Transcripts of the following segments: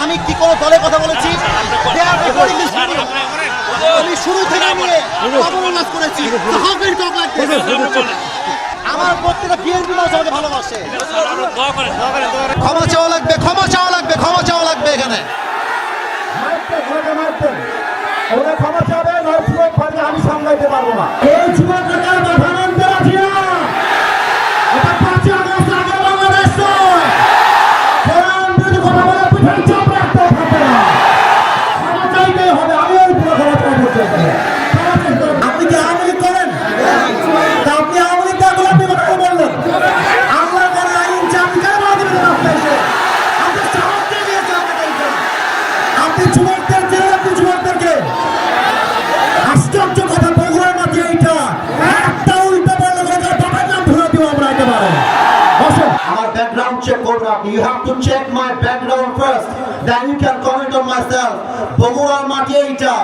আমি কি কোনো দলের কথা বলেছি? আমি শুরু থেকে নিয়ে অবনাশ করেছি। আমার প্রত্যেকটা বিএনপি মানুষ আমাকে ভালোবাসে। ক্ষমা চাওয়া লাগবে, ক্ষমা চাওয়া লাগবে, ক্ষমা চাওয়া লাগবে এখানে। ক্ষমা চাবে আমি সামলাইতে পারবো না। এই যুবকের মাথা নামতে রাখি না। এটা 5 আগস্ট আগে বাংলাদেশ নয়। কোরআন বিরোধী কথা বলে পিঠের চাপ রাখতে থাকে না। ক্ষমা চাইতেই হবে। আমি ওই পুরো ক্ষমা চাইতে আপনি কি আওয়ামী লীগ করেন? আপনি আওয়ামী লীগ দেখলে আপনি কথা বললেন। আমরা যারা আইন চাকরি কেন দেবেন আপনি এসে? আপনি সাহস দিয়ে দিয়েছে আপনাকে। আপনি যুবকদের জেলে আপনি যুবকদেরকে আশ্চর্য কথা বগুড়ার মাঝে এইটা একটা উল্টো বললে বাবার নাম ধরে দিব আমরা একেবারে। আমার ব্যাকগ্রাউন্ড চেক করবেন আপনি। You have to check my background first, then you can comment on my self. বগুড়ার মাটি এইটা,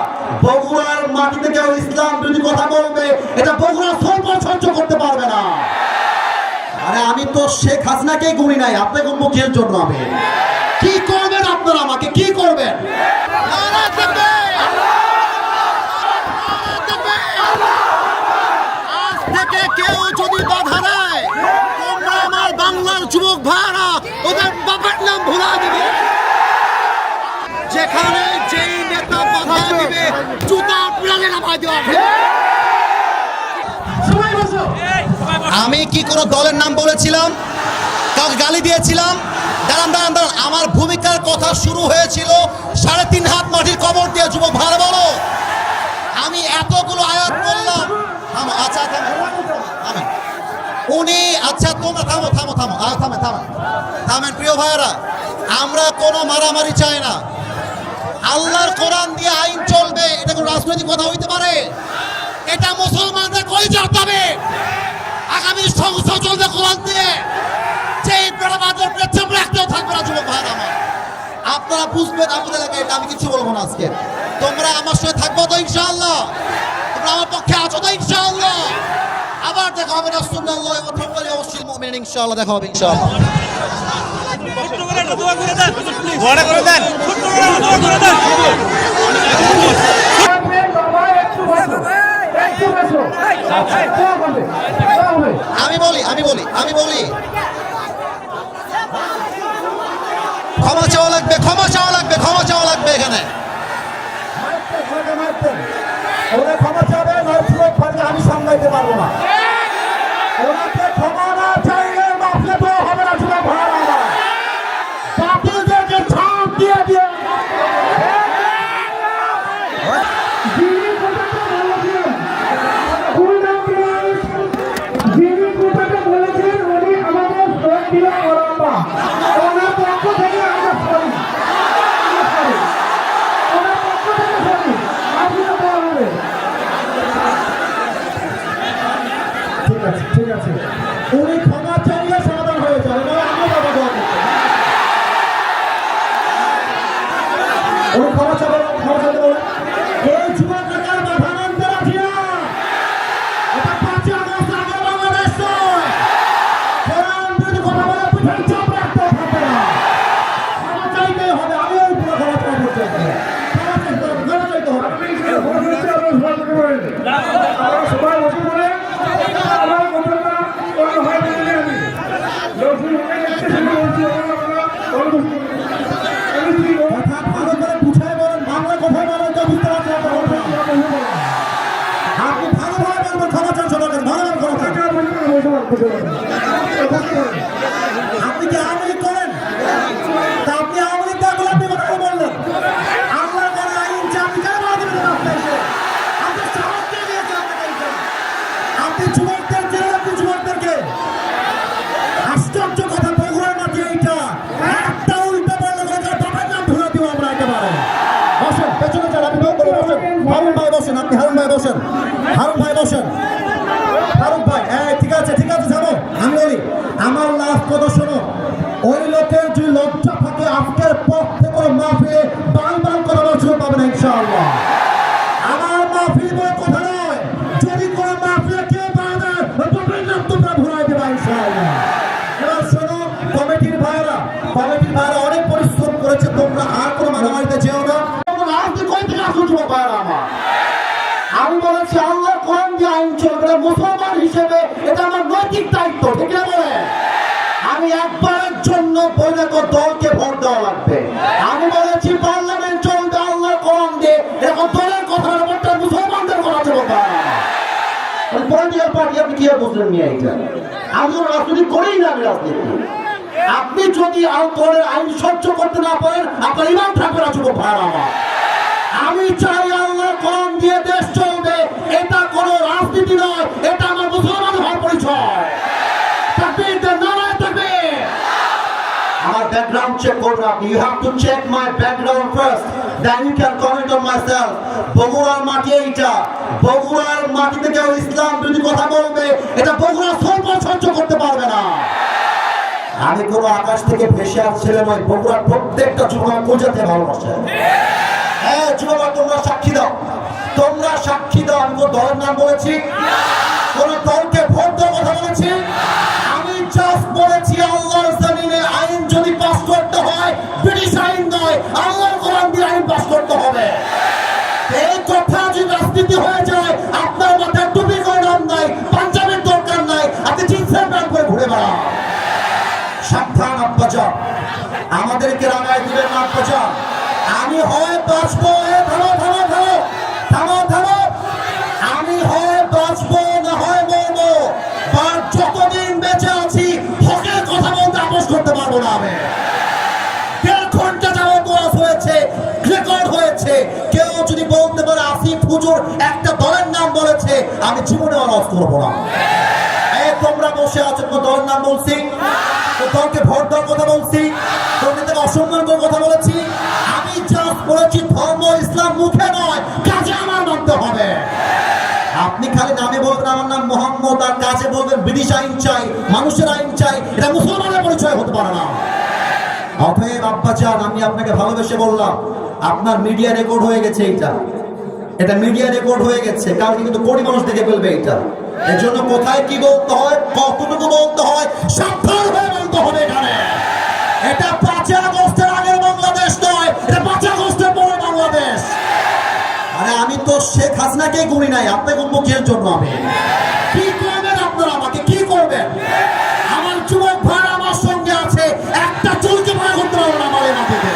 বগুড়ার মাটিতে কেউ ইসলাম বিরোধী কথা বলবে, এটা বগুড়ার সরকার সহ্য করতে পারবে না। আরে আমি তো শেখ হাসিনাকেই গুনি নাই, আপনাকে মুখের জন্য আমি কি করবেন? আপনারা আমাকে কি করবেন? আজ থেকে কেউ যদি বাধা দেয়, তোমরা আমার বাংলার যুবক ভাইরা ওদের বাবার নাম ভুলা দিবে। যেখানে যেই নেতা বাধা দিবে জুতা প্রাণে নামাই দেওয়া হবে। আমি কি কোনো দলের নাম বলেছিলাম? কাউকে গালি দিয়েছিলাম? দাঁড়ান দাঁড়ান দাঁড়ান, আমার ভূমিকার কথা শুরু হয়েছিল 3.5 হাত মাটির কবর দিয়ে। যুবক ভালো বলো, আমি এতগুলো আয়াত করলাম। আচ্ছা থামেন উনি, আচ্ছা তোমরা থামো থামো থামো থামেন থামেন থামেন। প্রিয় ভাইয়েরা, আমরা কোনো মারামারি চাই না। আল্লাহর কোরআন দিয়ে আইন চলবে, এটা কোনো রাজনৈতিক কথা হইতে পারে? এটা মুসলমানদের কলিজার দাবি। আগামী সংসদ চলবে কোরআন দিয়ে। যেই বেড়াবাদের পেছন রাখতেও থাকবে না। যুবক ভাইয়েরা আমার, আপনারা বুঝবেন আমাদের এলাকায় এটা আমি কিছু বলবো না আজকে। তোমরা আমার সঙ্গে থাকবো তো ইনশাআল্লাহ? তোমরা আমার পক্ষে আছো তো ইনশাআল্লাহ? আবার দেখা হবে রাসূলুল্লাহ ওয়া তাওয়াক্কাল ওয়াসিল মুমিনিন। ইনশাআল্লাহ দেখা হবে ইনশাআল্লাহ। আমি বলি ক্ষমা চাওয়া লাগবে, ক্ষমা চাওয়া লাগবে, ক্ষমা চাওয়া লাগবে এখানে। ক্ষমা চাবে আমি সামলাইতে পারবো না। ওনাকে ক্ষমা না চাইলে মাফলে তো হবে না। যুবক ভাইরা বাতিলদেরকে ছাপ দিয়ে দিয়ে ঠিক আছে, উনি ক্ষমা চাইলে সমাধান হয়ে যাবে। উনি ক্ষমা চাইতে বলেন। এই যুবকের মাথা নামতে রাখি না। এটা 5 আগস্ট আগে বাংলাদেশ নয়। কোরআন বিরোধী কথা বলে পিঠের চাপ রাখতে থাকে না। ক্ষমা চাইতেই হবে। আমি ওই পুরো ক্ষমা চাইতে চাইতে আপনি কি আওয়ামী লীগ করেন? আপনি আওয়ামী লীগ দেখলে আপনি কথা বললেন। আল্লাহ যারা আইন চাকরি কেন দেবেন আপনি এসে? আপনি সাহস দিয়ে দিয়েছে আপনাকে। আপনি যুবকদের জেলে আপনি যুবকদেরকে আশ্চর্য কথা বগুড়ার মাঝে এইটা একটা উল্টো বললে বাবার নাম ধরে দিব আমরা একেবারে। বসেন পেছনে যান, আপনি বসেন। হারুন ভাই বসেন, আপনি হারুন ভাই বসেন। হারুন ভাই বসেন। হারুন ভাই ঠিক আছে ঠিক আছে যাবো। আমি বলি আমার লাস্ট কথা শোনো। ওই লোকের যে লজ্জা থাকে আজকের পর থেকে মাহফিলে বাল বাল করার সুযোগ পাবে না ইনশাআল্লাহ। আমার মাহফিল বলে কথা নয়। যদি কোনো মাহফিলে কেউ বাধা তোমরা ভুলাই দেবা ইনশাআল্লাহ। এবার শোনো কমিটির ভাই মুসলমান হিসেবে এটা আমার নৈতিক দায়িত্ব, ঠিক না বলে? আমি একবারের জন্য বৈধ দলকে ভোট দেওয়া লাগবে। আমি বলেছি পার্লামেন্ট চলবে আল্লাহর কোরআন দিয়ে, এরকম দলের কথা ব্যাপারটা মুসলমানদের কথা চলবে। পলিটিক্যাল পার্টি আপনি কি বুঝলেন নিয়ে এইটা? আমি তো রাজনীতি করেই না, আমি রাজনীতি। আপনি যদি দলের আইন সহ্য করতে না পারেন, আপনার ইমান থাকবে না যুবক ভাই আমার। আমি চাই আল্লাহর কোরআন দিয়ে দেশ চলবে, এটা কোনো রাজনীতি নয়, এটা আমার মুসলমান হওয়ার পরিচয়। তাকবীর দেন, নারায়ে তাকবীর। আমার ব্যাকগ্রাউন্ড চেক করবেন আপনি। You have to check my background first, then you can comment on my self. বগুড়ার মাটি এইটা, বগুড়ার মাটিতে কেউ ইসলাম বিরোধী কথা বলবে, এটা বগুড়া সরকার সহ্য করতে পারবে না। আমি কোনো আকাশ থেকে ভেসে আসছিলাম, ওই বগুড়ার প্রত্যেকটা যুবক পূজাতে ভালোবাসে। হ্যাঁ যুবক, তোমরা সাক্ষী দাও, তোমরা সাক্ষী দাও। আমি কোন দলের নাম বলেছি? কোন দলকে ভোট দেওয়ার কথা বলেছি? আমি জাস্ট বলেছি আল্লাহর জমিনে আইন যদি পাস করতে হয়, ব্রিটিশ আইন নয়, আল্লাহর কোরআন দিয়ে আইন পাস করতে হবে। এই কথা যদি রাজনীতি হয়ে যায়, আপনার মাথায় টুপি করার নাই, পাঞ্জাবের দরকার নাই, আপনি জিন্সের প্যান্ট পরে ঘুরে বেড়ান। সাবধান আব্বাজান, আমাদেরকে রাগায় দিবেন না আব্বাজান। আমি হয় বাঁচবো, থামো থামো থামো থামো থামো, আমি হয় বাঁচবো না হয় মরবো। আর যতদিন বেঁচে আছি হকের কথা বলতে আপোষ করতে পারবো না। আমি 1.5 ঘন্টা যাবত ওয়াজ হয়েছে, রেকর্ড হয়েছে। কেউ যদি বলতে পারে আসিফ হুজুর একটা দলের নাম বলেছে, আমি জীবনে ওয়াজ করবো না। তোমরা বসে আছো, দলের নাম বলছি, দলকে ভোট দেওয়ার কথা বলছি, তোমরা অসম্মান করার কথা বলেছি? আমি জাস্ট বলেছি ধর্ম ইসলাম মুখে নয়, কাজে আমার মানতে হবে। আপনি খালি নামে বলবেন আমার নাম মোহাম্মদ, আর কাজে বলবেন ব্রিটিশ আইন চাই, মানুষের আইন চাই, এটা মুসলমানের পরিচয় হতে পারে না। অতএব আব্বাজান, আমি আপনাকে ভালোবেসে বললাম, আপনার মিডিয়া রেকর্ড হয়ে গেছে, এটা মিডিয়া রেকর্ড হয়ে গেছে, কারণ কিন্তু কোটি মানুষ দেখে ফেলবে এটা। এর জন্য কোথায় কি বলতে হয়, কতটুকু বলতে হয়, সাবধান হয়ে বলতে হবে। এখানে এটা 5 আগস্টের আগের বাংলাদেশ নয়, এটা 5 আগস্টের পরে বাংলাদেশ। আরে আমি তো শেখ হাসিনাকে গুনি নাই, আপনাকে গুনবো কিসের জন্য? আমি কি করবেন আপনারা, আমাকে কি করবেন? আমার যুবক ভাই আমার সঙ্গে আছে, একটা চুলকে ভয় করতে পারবো না আমার এই মাটিতে।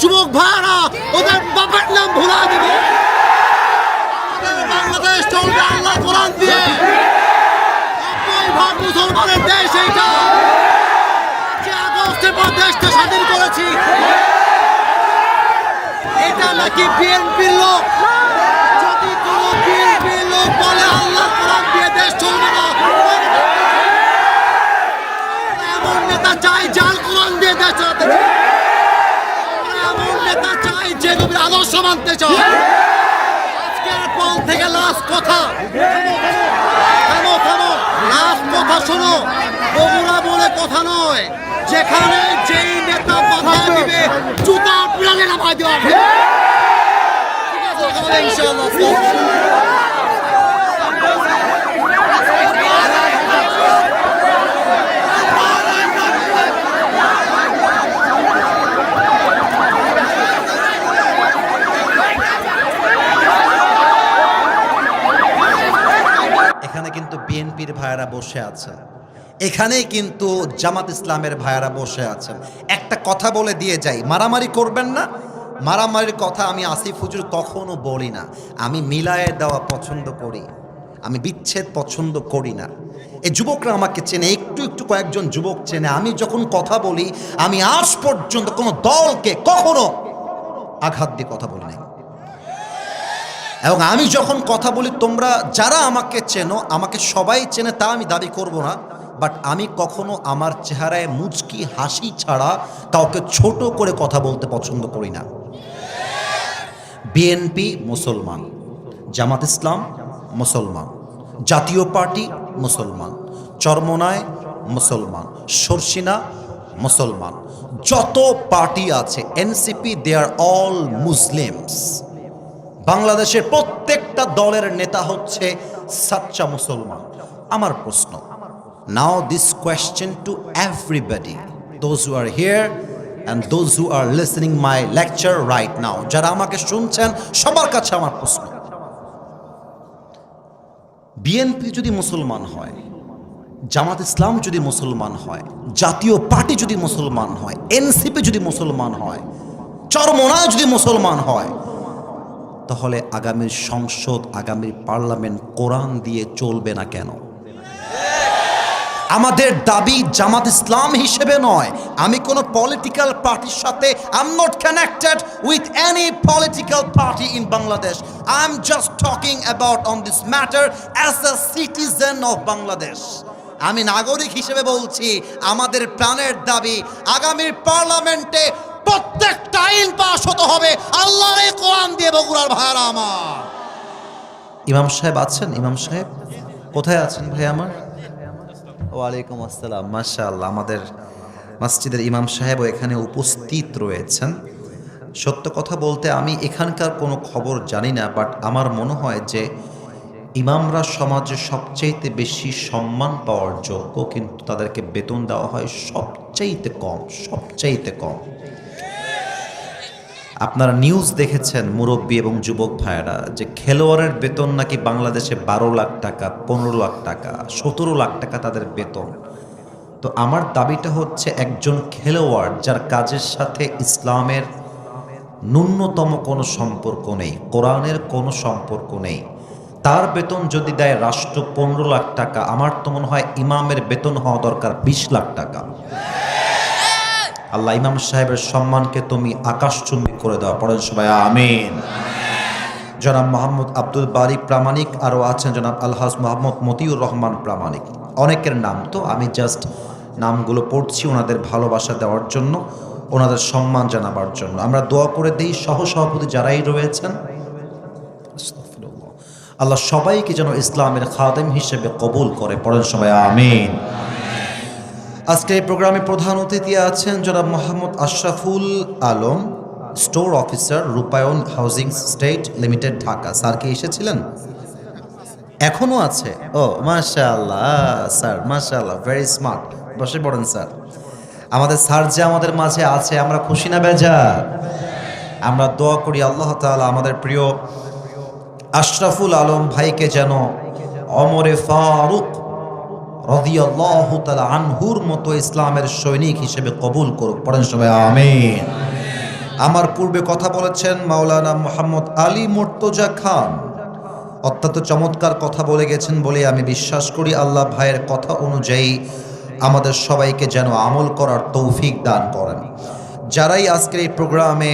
যুবক ভাইরা ওদের বাপের নাম ভুলা দিবে। বাংলাদেশ চলবে আল্লাহ কোরআন দিয়ে, মুসলমানের দেশ। এইটা 5 আগস্টের পর দেশটা স্বাধীন করেছি, এটা নাকি বিএনপির লোক? যদি কোন বিএনপির লোক বলে আল্লাহ কোরআন দিয়ে দেশ চলবে না, এমন নেতা চাই যার কোরআন দিয়ে দেশ চালাতে চায়, নেতা চাই যে নবীর আদর্শ মানতে চায়। আজকের পর থেকে লাস্ট কথা, থামো থামো, লাস্ট কথা শোনো। বগুড়া বলে কথা নয়, যেখানে যেই নেতা বাধা দিবে জুতা পিড়ালে নামাই দেওয়া হবে। ঠিক আছে ইনশাআল্লাহ। এখানে কিন্তু বিএনপির ভাইয়েরা বসে আছে, এখানেই কিন্তু জামাত ইসলামের ভাইয়েরা বসে আছেন। একটা কথা বলে দিয়ে যাই, মারামারি করবেন না। মারামারির কথা আমি আসিফ হুজুর কখনো বলি না। আমি মিলায়ে দেওয়া পছন্দ করি, আমি বিচ্ছেদ পছন্দ করি না। এই যুবকরা আমাকে চেনে, একটু একটু কয়েকজন যুবক চেনে। আমি যখন কথা বলি, আমি আজ পর্যন্ত কোনো দলকে কখনো আঘাত দিয়ে কথা বলি নাই। এবং আমি যখন কথা বলি, তোমরা যারা আমাকে চেনো, আমাকে সবাই চেনে তা আমি দাবি করব না, বাট আমি কখনো আমার চেহারায় মুচকি হাসি ছাড়া কাউকে ছোট করে কথা বলতে পছন্দ করি না। বিএনপি মুসলমান, জামাত ইসলাম মুসলমান, জাতীয় পার্টি মুসলমান, চরমোনাই মুসলমান, শর্ষিনা মুসলমান, যত পার্টি আছে NCP, they are all Muslims. বাংলাদেশের প্রত্যেকটা দলের নেতা হচ্ছে সাচ্চা মুসলমান। আমার প্রশ্ন, now this question to everybody, those who are here and those who are listening my lecture right now, যারা আমাকে শুনছেন সবার কাছে আমার প্রশ্ন, বিএনপি যদি মুসলমান হয়, জামাত ইসলাম যদি মুসলমান হয়, জাতীয় পার্টি যদি মুসলমান হয়, এনসিপি যদি মুসলমান হয়, চরমোনায় যদি মুসলমান হয়, তাহলে আগামীর সংসদ, আগামীর পার্লামেন্ট কোরআন দিয়ে চলবে না কেন? আমাদের দাবি জামাত ইসলাম হিসেবে নয়, আমি কোনো পলিটিক্যাল পার্টির সাথে I am not connected with any political party in Bangladesh. I am just talking about on this matter as a citizen of Bangladesh. আমি নাগরিক হিসেবে বলছি, আমাদের প্রাণের দাবি আগামীর পার্লামেন্টে প্রত্যেকটা আইন পাস হতে হবে আল্লাহর এই কোরআন দিয়ে। বগুড়ার ভাইরা আমার, ইমাম সাহেব আছেন? ইমাম সাহেব কোথায় আছেন ভাই আমার? ওয়ালাইকুম আসসালাম, মাশাআল্লাহ। আমাদের মসজিদের ইমাম সাহেবও এখানে উপস্থিত রয়েছেন। সত্য কথা বলতে আমি এখানকার কোনো খবর জানি না, বাট আমার মনে হয় যে ইমামরা সমাজে সবচাইতে বেশি সম্মান পাওয়ার যোগ্য, কিন্তু তাদেরকে বেতন দেওয়া হয় সবচাইতে কম, সবচাইতে কম। আপনারা নিউজ দেখেছেন মুরব্বী এবং যুবক ভাইয়েরা, যে খেলোয়াড়ের বেতন নাকি বাংলাদেশে 12 লাখ টাকা, 15 লাখ টাকা, 17 লাখ টাকা তাদের বেতন। তো আমার দাবিটা হচ্ছে, একজন খেলোয়াড় যার কাজের সাথে ইসলামের ন্যূনতম কোনো সম্পর্ক নেই, কোরআনের কোনো সম্পর্ক নেই, তার বেতন যদি দেয় রাষ্ট্র 15 লাখ টাকা, আমার তো মনে হয় ইমামের বেতন হওয়া দরকার 20 লাখ টাকা। আল্লাহ ইমাম সাহেবের সম্মানকে তুমি আকাশচুম্বী করে দাও, পড়েন সবাই আমিন। জনাব মোহাম্মদ আব্দুল বারী প্রামাণিক, আরও আছেন জনাব আলহাজ মোহাম্মদ মতিউর রহমান প্রামাণিক। অনেকের নাম, তো আমি জাস্ট নামগুলো পড়ছি ওনাদের ভালোবাসা দেওয়ার জন্য, ওনাদের সম্মান জানাবার জন্য। আমরা দোয়া করে দিই সহসভাপতি যারাই রয়েছেন, আল্লাহ সবাইকে যেন ইসলামের খাদেম হিসেবে কবুল করে, পড়েন সবাই আমিন। আজকে এই প্রোগ্রামে প্রধান অতিথি আছেন জনাব মোহাম্মদ আশরাফুল আলম, স্টোর অফিসার, রূপায়ণ housing state limited, Dhaka. Sir কি এসেছিলেন? এখনো আছে? ও মাশাআল্লাহ স্যার, মাশাআল্লাহ, ভেরি স্মার্ট। বসে পড়েন স্যার। আমাদের স্যার যে আমাদের মাঝে আছে, আমরা খুশি না বেজার? আমরা দোয়া করি আল্লাহ তাআলা আমাদের প্রিয় আশরাফুল আলম ভাইকে যেন ওমরে ফারুক রাদিয়াল্লাহু তাআলা আনহুর মতো ইসলামের সৈনিক হিসেবে কবুল করুক, পড়েন সবাই আমিন। আমার পূর্বে কথা বলেছেন মাওলানা মোহাম্মদ আলী মুর্তজা খান, অত্যন্ত চমৎকার কথা বলে গেছেন বলে আমি বিশ্বাস করি। আল্লাহ ভাইয়ের কথা অনুযায়ী আমাদের সবাইকে যেন আমল করার তৌফিক দান করেন। যারাই আজকের এই প্রোগ্রামে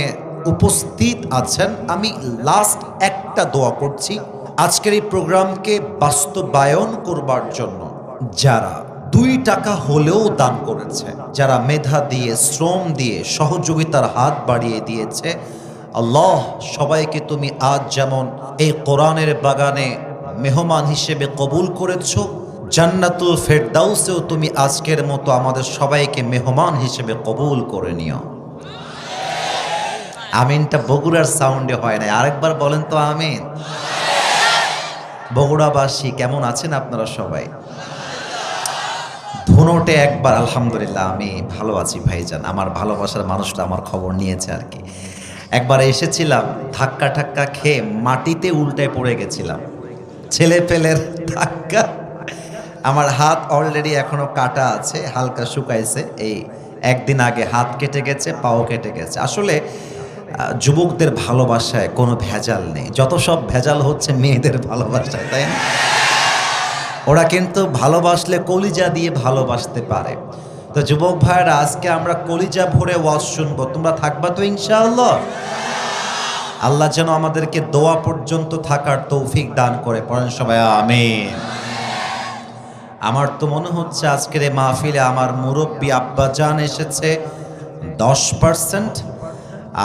উপস্থিত আছেন, আমি লাস্ট একটা দোয়া করছি আজকের এই প্রোগ্রামকে বাস্তবায়ন করবার জন্য। যারা 2 টাকা হলেও দান করেছে, যারা মেধা দিয়ে, শ্রম দিয়ে, সহযোগিতার হাত বাড়িয়ে দিয়েছে, আল্লাহ সবাইকে তুমি আজ যেমন এই কোরআনের বাগানে মেহমান হিসেবে কবুল করেছ, জান্নাতুল ফেরদাউসেও তুমি আজকের মতো আমাদের সবাইকে মেহমান হিসেবে কবুল করে নিও। আমিনটা বগুড়ার সাউন্ডে হয় না, আরেকবার বলেন তো আমিন। বগুড়াবাসী কেমন আছেন আপনারা সবাই? ধুনোটে একবার আলহামদুলিল্লাহ, আমি ভালো আছি ভাইজান। আমার ভালোবাসার মানুষটা আমার খবর নিয়েছে আর কি। একবার এসেছিলাম, ধাক্কা ঠাক্কা খেয়ে মাটিতে উল্টায় পড়ে গেছিলাম, ছেলে পেলের ধাক্কা। আমার হাত অলরেডি এখনো কাটা আছে, হালকা শুকাইছে। এই একদিন আগে হাত কেটে গেছে, পাও কেটে গেছে। আসলে যুবকদের ভালোবাসায় কোনো ভেজাল নেই, যত সব ভেজাল হচ্ছে মেয়েদের ভালোবাসায়, তাই না? ওরা কিন্তু ভালোবাসলে কলিজা দিয়ে ভালোবাসতে পারে। তো যুবক ভাইরা, আজকে আমরা কলিজা ভরে ওয়াজ শুনবো, তোমরা থাকবা তো ইনশাআল্লাহ? আল্লাহ যেন আমাদেরকে দোয়া পর্যন্ত থাকার তৌফিক দান করে, পড়েন সবাই আমিন। আমার তো মনে হচ্ছে আজকের এই মাহফিলে আমার মুরব্বী আব্বাজান এসেছে 10%,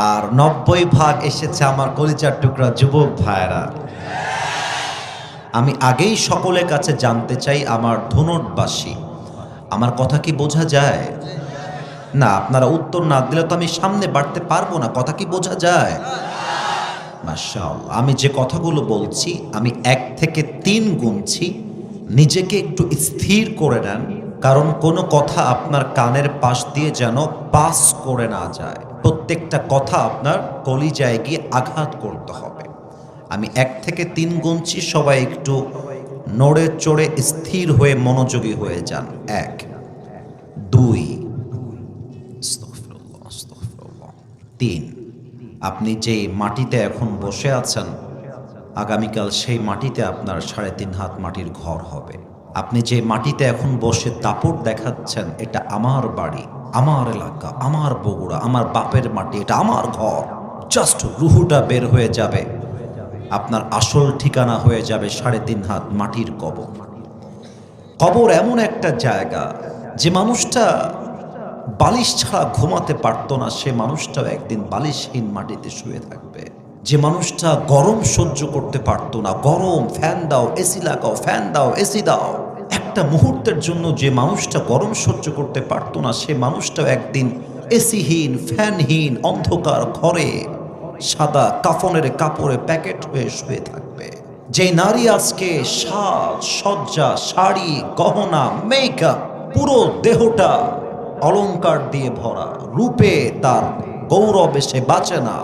আর 90% এসেছে আমার কলিজার টুকরা যুবক ভাইরা। আমি আগেই সকলের কাছে জানতে চাই, আমার ধুনটবাসী, আমার কথা কি বোঝা যায়? না, আপনারা উত্তর না দিলে তো আমি সামনে বাড়তে পারবো না। কথা কি বোঝা যায়? মাশাআল্লাহ। আমি যে কথাগুলো বলছি আমি 1 থেকে 3 গুনছি, নিজেকে একটু স্থির করে নেন, কারণ কোনো কথা আপনার কানের পাশ দিয়ে যেন পাস করে না যায়। প্রত্যেকটা কথা আপনার কলিজায় গিয়ে আঘাত করতে হবে। আমি 1 থেকে 3 গুনছি, সবাই একটু নড়ে চড়ে স্থির হয়ে মনোযোগী হয়ে যান। 1, 2, 3। আপনি যেই মাটিতে এখন বসে আছেন, আগামীকাল সেই মাটিতে আপনার 3.5 হাত মাটির ঘর হবে। আপনি যে মাটিতে এখন বসে দাপট দেখাচ্ছেন, এটা আমার বাড়ি, আমার এলাকা, আমার বগুড়া, আমার বাপের মাটি, এটা আমার ঘর। জাস্ট রুহুটা বের হয়ে যাবে, আপনার আসল ঠিকানা হয়ে যাবে 3.5 হাত মাটির কবর। কবর এমন একটা জায়গা, যে মানুষটা বালিশ ছাড়া ঘুমাতে পারতো না, সে মানুষটাও একদিন বালিশহীন মাটিতে শুয়ে থাকবে। যে মানুষটা গরম সহ্য করতে পারতো না, গরম, ফ্যান দাও, এসি লাগাও, ফ্যান দাও, এসি দাও, একটা মুহূর্তের জন্য যে মানুষটা গরম সহ্য করতে পারতো না, সে মানুষটাও একদিন এসিহীন, ফ্যানহীন অন্ধকার ঘরে সাদা কাফনের কাপড়ে প্যাকেট হয়ে শুয়ে থাকবে। যে নারী আজকে সাজ সজ্জা, শাড়ি, গহনা, মেকআপ, পুরো দেহটা অলংকার দিয়ে ভরা, রূপে তার গৌরব এসে বাঁচে না,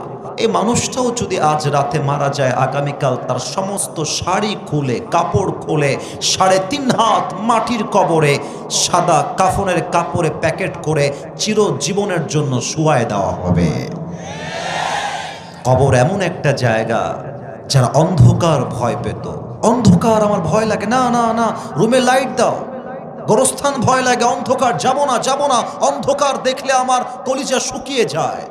এই মানুষটাও যদি আজ রাতে মারা যায়, আগামীকাল তার সমস্ত শাড়ি খুলে, কাপড় খুলে 3.5 হাত মাটির কবরে সাদা কাফনের কাপড়ে প্যাকেট করে চিরজীবনের জন্য শুয়ায় দেওয়া হবে। কবর এমন একটা জায়গা, যারা অন্ধকার ভয় পেত, অন্ধকার আমার ভয় লাগে, না না না, রুমে লাইট দাও। গোরস্থান ভয় লাগে, অন্ধকার, যাব না যাব না, অন্ধকার দেখলে আমার কলিজা শুকিয়ে যায়।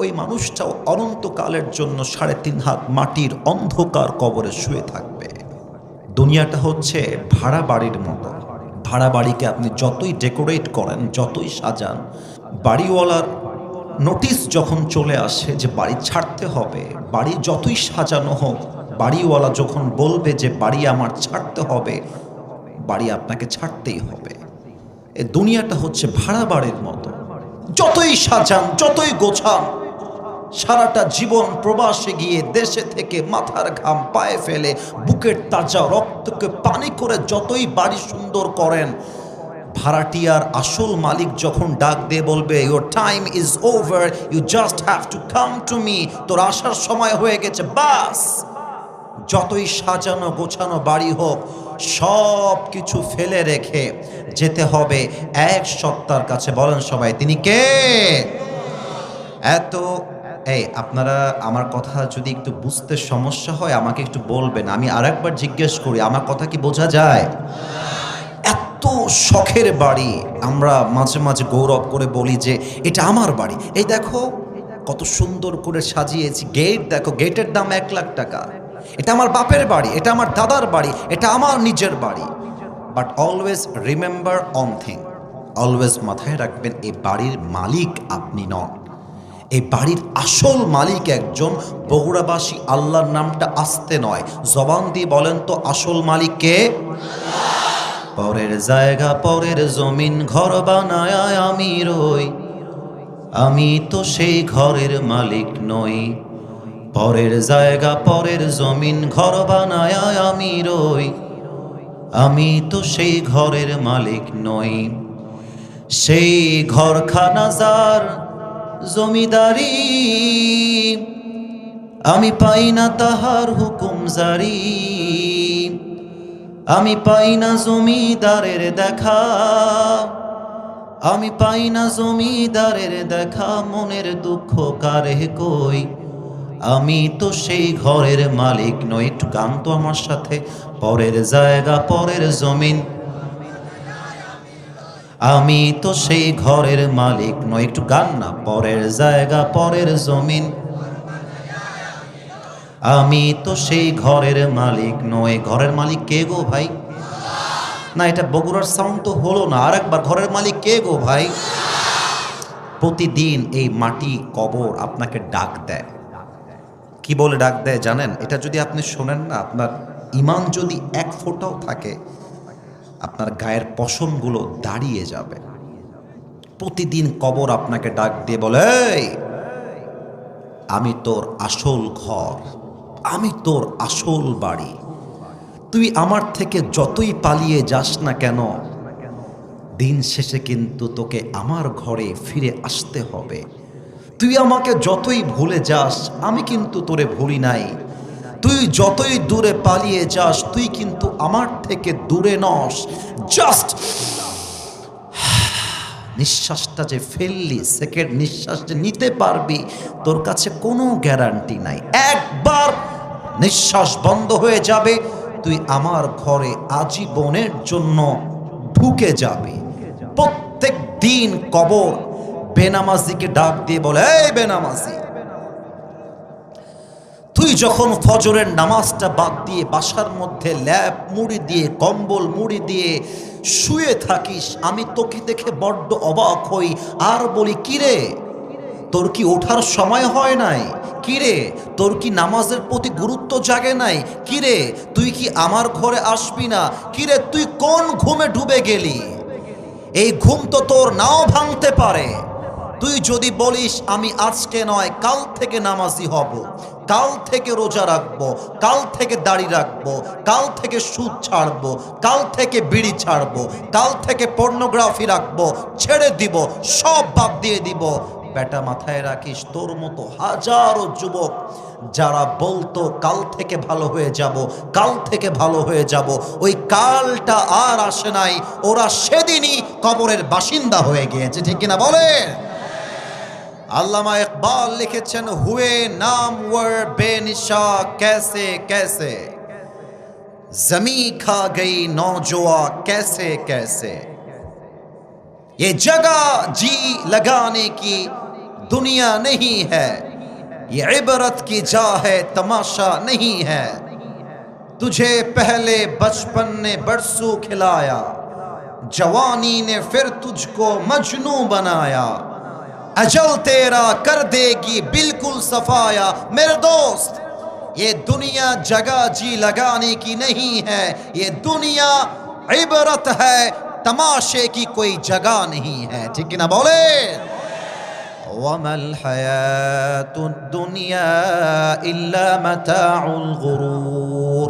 ওই মানুষটাও অনন্তকালের জন্য 3.5 হাত মাটির অন্ধকার কবরে শুয়ে থাকবে। দুনিয়াটা হচ্ছে ভাড়া বাড়ির মতো। ভাড়া বাড়িকে আপনি যতই ডেকোরেট করেন, যতই সাজান, বাড়িওয়ালার নোটিশ যখন চলে আসে যে বাড়ি ছাড়তে হবে, বাড়ি যতই সাজানো হোক, বাড়িওয়ালা যখন বলবে যে বাড়ি আমার ছাড়তে হবে, বাড়ি আপনাকে ছাড়তেই হবে। এই দুনিয়াটা হচ্ছে ভাড়া বাড়ির মতো। যতই সাজান, যতই গোছান, সারাটা জীবন প্রবাসে গিয়ে দেশে থেকে মাথার ঘাম পায়ে ফেলে, বুকের তাজা রক্তকে পানি করে যতই বাড়ি সুন্দর করেন, ভাড়াটিয়ার আসল মালিক যখন ডাক দিয়ে বলবে your time is over, you just have to come to me, তোর আসার সময় হয়ে গেছে, বাস, যতই সাজানো গোছানো বাড়ি হোক, সব কিছু ফেলে রেখে যেতে হবে এক সত্তার কাছে। বলেন সবাই, তিনি কে? আপনারা আমার কথা যদি একটু বুঝতে সমস্যা হয় আমাকে একটু বলবেন, আমি আরেকবার জিজ্ঞেস করি, আমার কথা কি বোঝা যায়? এত শখের বাড়ি, আমরা মাঝে মাঝে গৌরব করে বলি যে এটা আমার বাড়ি, এই দেখো কত সুন্দর করে সাজিয়েছি, গেট দেখো, গেটের দাম 1 লাখ টাকা, এটা আমার বাপের বাড়ি, এটা আমার দাদার বাড়ি, এটা আমার নিজের বাড়ি। But always remember one thing, always মাথায় রাখবেন, এই বাড়ির মালিক আপনি নন। এই বাড়ির আসল মালিক একজন বগুড়াবাসী। আল্লাহর নামটা আসতে নয়, জবান দিয়ে বলেন তো, আসল মালিক কে? পরের জায়গা, পরের জমিন, ঘর বানায় আমি রই, আমি তো সেই ঘরের মালিক নই। পরের জায়গা, পরের জমিন, ঘর বানায় আমি রই, আমি তো সেই ঘরের মালিক নই। সেই ঘরখানা যার জমিদারি, আমি পাই না তাহার হুকুম জারি, আমি পাই না জমিদারের দেখা, আমি পাই না জমিদারের দেখা, মনের দুঃখ কারে কই, আমি তো সেই ঘরের মালিক নই। একটু গান তো আমার সাথে, পরের জায়গা, পরের জমিন, আমি তো সেই ঘরের মালিক নই। একটু গান না, পরের জায়গা, পরের জমিন, আমি তো সেই ঘরের মালিক নই। ঘরের মালিক কে গো ভাই? না, এটা বগুড়ার সাউন্ড তো হলো না, আরেকবার, ঘরের মালিক কে গো ভাই? প্রতিদিন এই মাটি কবর আপনাকে ডাক দেয়। কি বলে ডাক দেয় জানেন? এটা যদি আপনি শোনেন না, আপনার ঈমান যদি 1 ফোঁটাও থাকে, আপনার গায়ের পশমগুলো দাঁড়িয়ে যাবে। প্রতিদিন কবর আপনাকে ডাক দিয়ে বলে, "এই, আমি তোর আসল ঘর, আমি তোর আসল বাড়ি। তুই আমার থেকে যতই পালিয়ে যাস না কেন, দিন শেষে কিন্তু তোকে আমার ঘরে ফিরে আসতে হবে। তুই আমাকে যতই ভুলে যাস, আমি কিন্তু তোরে ভুলি নাই। তুই যতই দূরে পালিয়ে যাস, তুই কিন্তু আমার থেকে দূরে নস। জাস্ট নিঃশ্বাসটা যে ফেললি, সেকেন্ড নিঃশ্বাস যে নিতে পারবি, তোর কাছে কোনো গ্যারান্টি নাই। একবার নিঃশ্বাস বন্ধ হয়ে যাবে, তুই আমার ঘরে আজীবনের জন্য ঢুকে যাবে।" প্রত্যেক দিন কবর বেনামাজিকে ডাক দিয়ে বলে, "এই বেনামাজি, তুই যখন ফজরের নামাজটা বাদ দিয়ে বাসার মধ্যে ল্যাপ মুড়ি দিয়ে, কম্বল মুড়ি দিয়ে শুয়ে থাকিস, আমি তোকে দেখে বড্ড অবাক হই আর বলি, কিরে, তোর কি ওঠার সময় হয় নাই? কিরে, তোর কি নামাজের প্রতি গুরুত্ব জাগে নাই? কিরে, তুই কি আমার ঘরে আসবি না? কিরে, তুই কোন ঘুমে ডুবে গেলি? এই ঘুম তো তোর নাও ভাঙতে পারে। তুই যদি বলিস আমি আজকে নয় কাল থেকে নামাজি হব, কাল থেকে রোজা রাখবো, কাল থেকে দাড়ি রাখবো, কাল থেকে সুদ ছাড়বো, কাল থেকে বিড়ি ছাড়বো, কাল থেকে পর্নোগ্রাফি রাখবো, ছেড়ে দিব, সব বাদ দিয়ে দিব। বেটা, মাথায় রাখিস, তোর মতো হাজারো যুবক যারা বলতো কাল থেকে ভালো হয়ে যাব, কাল থেকে ভালো হয়ে যাব, ওই কালটা আর আসে নাই। ওরা সেদিনই কবরের বাসিন্দা হয়ে গিয়েছে, ঠিক কিনা বলে? আল্লামা ইকবাল লিখেছেন, হুয়ে নাম ওয়ার বেনিশা कैसे कैसे, जमी खा गई नौजवा कैसे कैसे, ये जगह जी लगाने की दुनिया नहीं है, ये इबरत की जा है तमाशा नहीं है, तुझे पहले बचपन ने बरसू खिलाया, जवानी ने फिर तुझको मजनू बनाया, अजल तेरा कर देगी बिल्कुल सफाया। मेरे दोस्त, ये दुनिया जगह जी लगाने की नहीं है, ये दुनिया इबरत है, तमाशे की कोई जगह नहीं है, ठीक है ना बोले? वमल हयातुद दुनिया इल्ला मताउल गुरूर।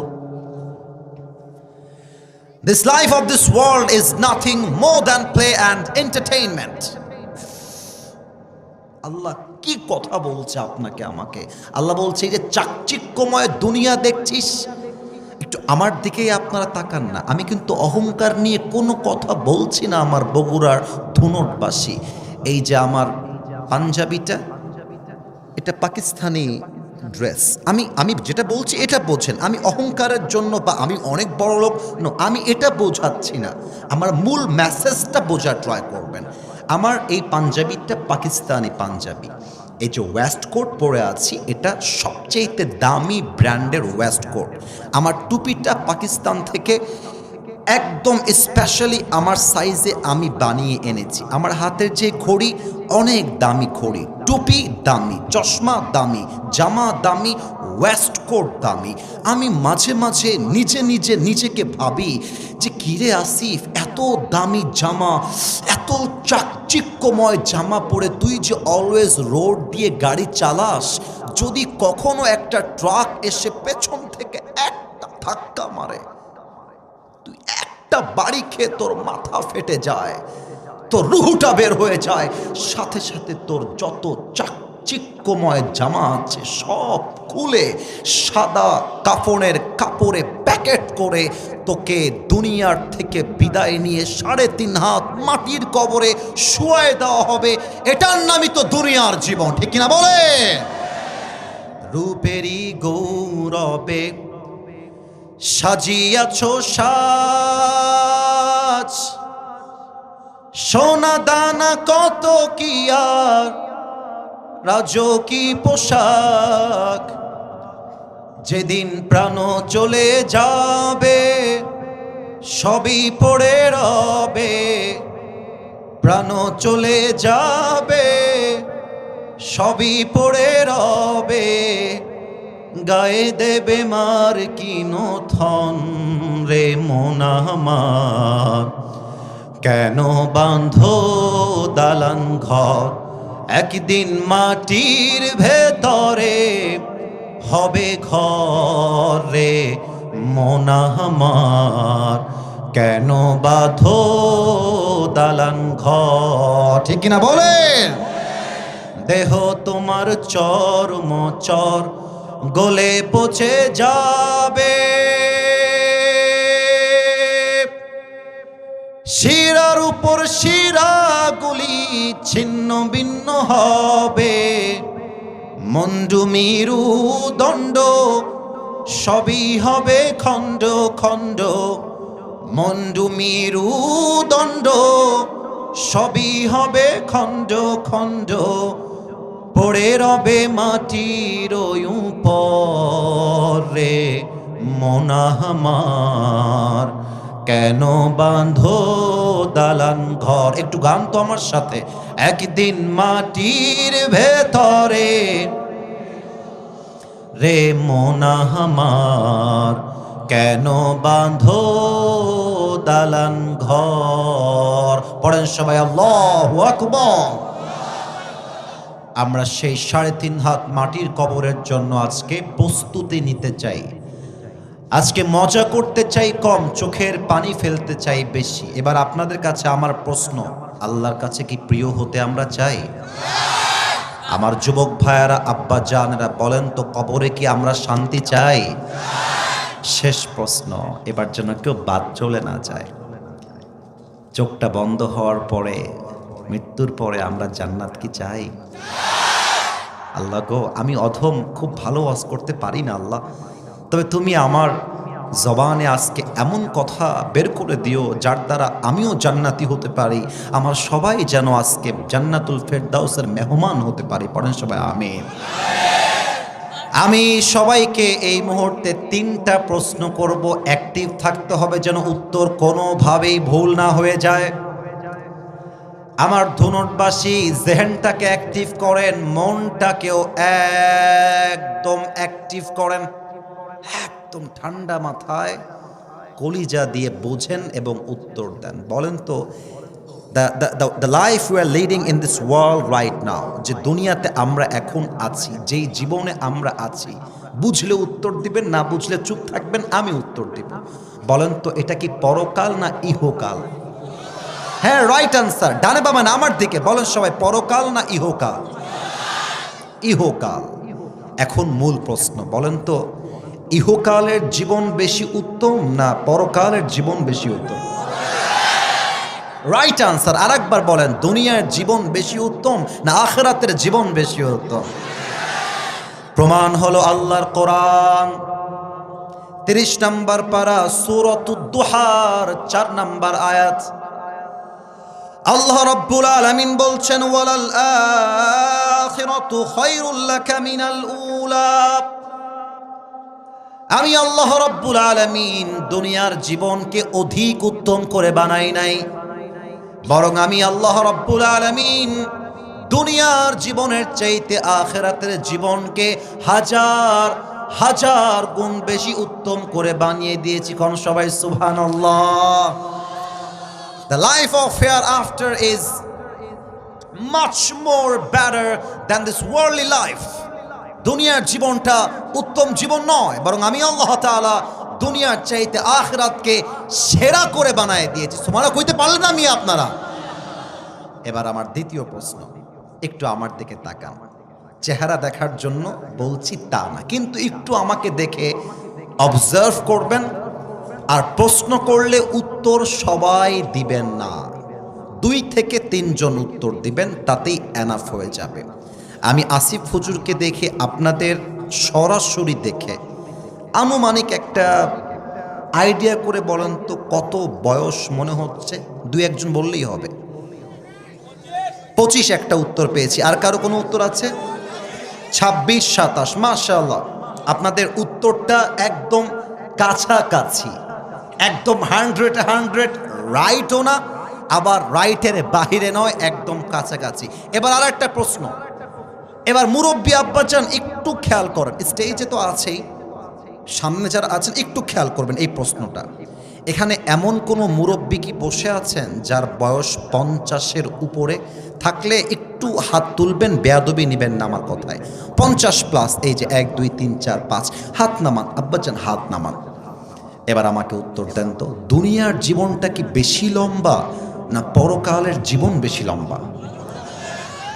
This life of this world is nothing more than play and entertainment. আল্লাহ কি কথা বলছে আপনাকে আমাকে? আল্লাহ বলছে, এই যে চাকচিক্যময় দুনিয়া দেখছিস, একটু আমার দিকেই আপনারা তাকান না। আমি কিন্তু অহংকার নিয়ে কোনো কথা বলছি না। আমার বগুড়ার ধুনটবাসী, এই যে আমার পাঞ্জাবিটা, এটা পাকিস্তানি ড্রেস। আমি যেটা বলছি এটা বোঝেন। আমি অহংকারের জন্য বা আমি অনেক বড় লোক, আমি এটা বোঝাচ্ছি না। আমার মূল মেসেজটা বোঝার ট্রাই করবেন। আমার এই পাঞ্জাবিটা পাকিস্তানি পাঞ্জাবি। এই যে ওয়েস্ট কোট পরে আছি, এটা সবচেয়ে দামি ব্র্যান্ডের ওয়েস্ট কোট। আমার টুপিটা পাকিস্তান থেকে একদম স্পেশালি আমার সাইজে আমি বানিয়ে এনেছি। আমার হাতের যে ঘড়ি, অনেক দামি ঘড়ি, টুপি দামি, চশমা দামি, জামা দামি, ওয়েস্ট কোট দামি। আমি মাঝে মাঝে নিজেকে ভাবি যে কিরে আসিফ, এত দামি জামা, এত চাকচিক্যময় জামা পরে তুই যে অলওয়েজ রোড দিয়ে গাড়ি চালাস, যদি কখনো একটা ট্রাক এসে পেছন থেকে একটা ধাক্কা মারে, তুই একটা বাড়ি খেয়ে তোর মাথা ফেটে যায়, তোর রুহুটা বের হয়ে যায়, সাথে সাথে তোর যত চাকচিক্যময় জামা আছে সব খুলে সাদা কাফনের কাপড়ে প্যাকেট করে তোকে দুনিয়ার থেকে বিদায় নিয়ে 3.5 হাত মাটির কবরে শুয়ায় দেওয়া হবে। এটার নামই তো দুনিয়ার জীবন, ঠিক কিনা বলে? রূপেরই গৌরবে সাজিয়াছো সাজ, সোনা দানা কত কি আর রাজকী পোশাক, যেদিন প্রাণ চলে যাবে সবই পড়ে রবে, প্রাণ চলে যাবে সবই পড়ে রবে, গায়ে দেবে মার কিনো থন রে মন আমার, কেন বাঁধো দালান ঘর, একদিন মাটির ভেতরে হবে ঘর রে মন আমার। কেন বাঁধো দালান ঘর, ঠিক কিনা বলেন? দেহ তোমার চর্ম চর গলে পচে যাবে, শিরার উপর শিরাগুলি ছিন্ন ভিন্ন হবে, মন্ডু মিরু দণ্ড সবই হবে খণ্ড খণ্ড, মন্ডু মিরু দণ্ড সবই হবে খণ্ড খণ্ড, পড়ে রবে মাটির উপরে মন আমার। কেন বাঁধো দালান ঘর, একটু গান তো আমার সাথে, একদিন মাটির ভেতরে রে মন আমার। কেন বাঁধো দালান ঘর, পড়েন সবাই আল্লাহু আকবার। আমরা সেই 3.5 হাত মাটির কবরের জন্য আজকে প্রস্তুতি নিতে চাই। আজকে মজা করতে চাই কম, চোখের পানি ফেলতে চাই বেশি। এবার আপনাদের কাছে আমার প্রশ্ন, আল্লাহর কাছে কি প্রিয় হতে আমরা চাই? আমার যুবক ভাইয়ারা, আব্বা জানেরা, বলেন তো কবরে কি আমরা শান্তি চাই? শেষ প্রশ্ন, এবার যেন কেউ বাদ চলে না যায়। চোখটা বন্ধ হওয়ার পরে, মৃত্যুর পরে আমরা জান্নাত কি চাই? আল্লাহ গো, আমি অধম, খুব ভালো ওয়াজ করতে পারি না আল্লাহ, তবে তুমি আমার জবানে আজকে এমন কথা বের করে দিও যার দ্বারা আমিও জান্নাতি হতে পারি, আমার সবাই যেন আজকে জান্নাতুল ফেরদাউসের মেহমান হতে পারি। পড়েন সবাই আমিন। আমি সবাইকে এই মুহূর্তে 3টা প্রশ্ন করব, অ্যাক্টিভ থাকতে হবে যেন উত্তর কোনোভাবেই ভুল না হয়ে যায়। আমার ধুনটবাসী জেহেনটাকে অ্যাক্টিভ করেন, মনটাকেও একদম অ্যাক্টিভ করেন, একদম ঠান্ডা মাথায় কলিজা দিয়ে বোঝেন এবং উত্তর দেন। বলেন তো, the life we are leading in this world right now, যে দুনিয়াতে আমরা এখন আছি, যেই জীবনে আমরা আছি, বুঝলে উত্তর দিবেন, না বুঝলে চুপ থাকবেন, আমি উত্তর দিব। বলেন তো, এটা কি পরকাল না ইহকাল? হ্যাঁ, রাইট আনসার, ডানে বামে না আমার দিকে বলেন সবাই, পরকাল না ইহকাল? ইহকাল। এখন মূল প্রশ্ন, বলেন তো, ইহকালের জীবন বেশি উত্তম না পরকালের জীবন বেশি উত্তম? Right answer. আরেকবার বলেন, দুনিয়ার জীবন বেশি উত্তম না আখিরাতের জীবন বেশি উত্তম? প্রমাণ হলো আল্লাহর কোরআন, 30 নম্বর পারা সূরাতুদ দুহার 4 নম্বর আয়াত। আল্লাহ রাব্বুল আলামিন বলছেন, ওয়ালাল আখিরাতু খায়রুল লাকা মিনাল উলা। আমি আল্লাহ রাব্বুল আলামিন দুনিয়ার জীবনকে অধিক উত্তম করে বানাই নাই, বরং আমি আল্লাহ রাব্বুল আলামিন দুনিয়ার জীবনের চাইতে আখিরাতের জীবনকে হাজার হাজার গুণ বেশি উত্তম করে বানিয়ে দিয়েছি। কোন সবাই সুবহানাল্লাহ। The life of hereafter is much more better than this worldly life. দুনিয়ার জীবনটা উত্তম জীবন নয়, বরং আমি আল্লাহ তাআলা দুনিয়ার চাইতে আখিরাতকে সেরা করে বানায় দিয়েছি। সুবহানাল্লাহ কইতে পারলেন না আমি আপনারা? এবার আমার দ্বিতীয় প্রশ্ন, একটু আমার দিকে তাকান। চেহারা দেখার জন্য বলছি তা না, কিন্তু একটু আমাকে দেখে অবজার্ভ করবেন। আর প্রশ্ন করলে উত্তর সবাই দিবেন না, 2 থেকে 3 জন উত্তর দিবেন, তাতেই এনাফ হয়ে যাবে। আমি আসিফ হুজুরকে দেখে, আপনাদের সরাসরি দেখে আনুমানিক একটা আইডিয়া করে বলেন তো কত বয়স মনে হচ্ছে? 2-1 জন বললেই হবে। 25 একটা উত্তর পেয়েছি। আর কারো কোনো উত্তর আছে? 26-27। মাশাআল্লাহ, আপনাদের উত্তরটা একদম কাছাকাছি, একদম 100 রাইটও না, আবার রাইটের বাহিরে নয়, একদম কাছাকাছি। এবার আর একটা প্রশ্ন, এবার মুরব্বী আব্বাজান একটু খেয়াল করেন, স্টেজে তো আছেই, সামনে যারা আছেন একটু খেয়াল করবেন এই প্রশ্নটা। এখানে এমন কোনো মুরব্বী কি বসে আছেন যার বয়স 50-এর উপরে? থাকলে একটু হাত তুলবেন, বেয়াদবি নেবেন না আমার কথায়। 50+, এই যে 1 2 3 4 5, হাত নামান আব্বাজান, হাত নামান। এবার আমাকে উত্তর দেন তো, দুনিয়ার জীবনটা কি বেশি লম্বা না পরকালের জীবন বেশি লম্বা?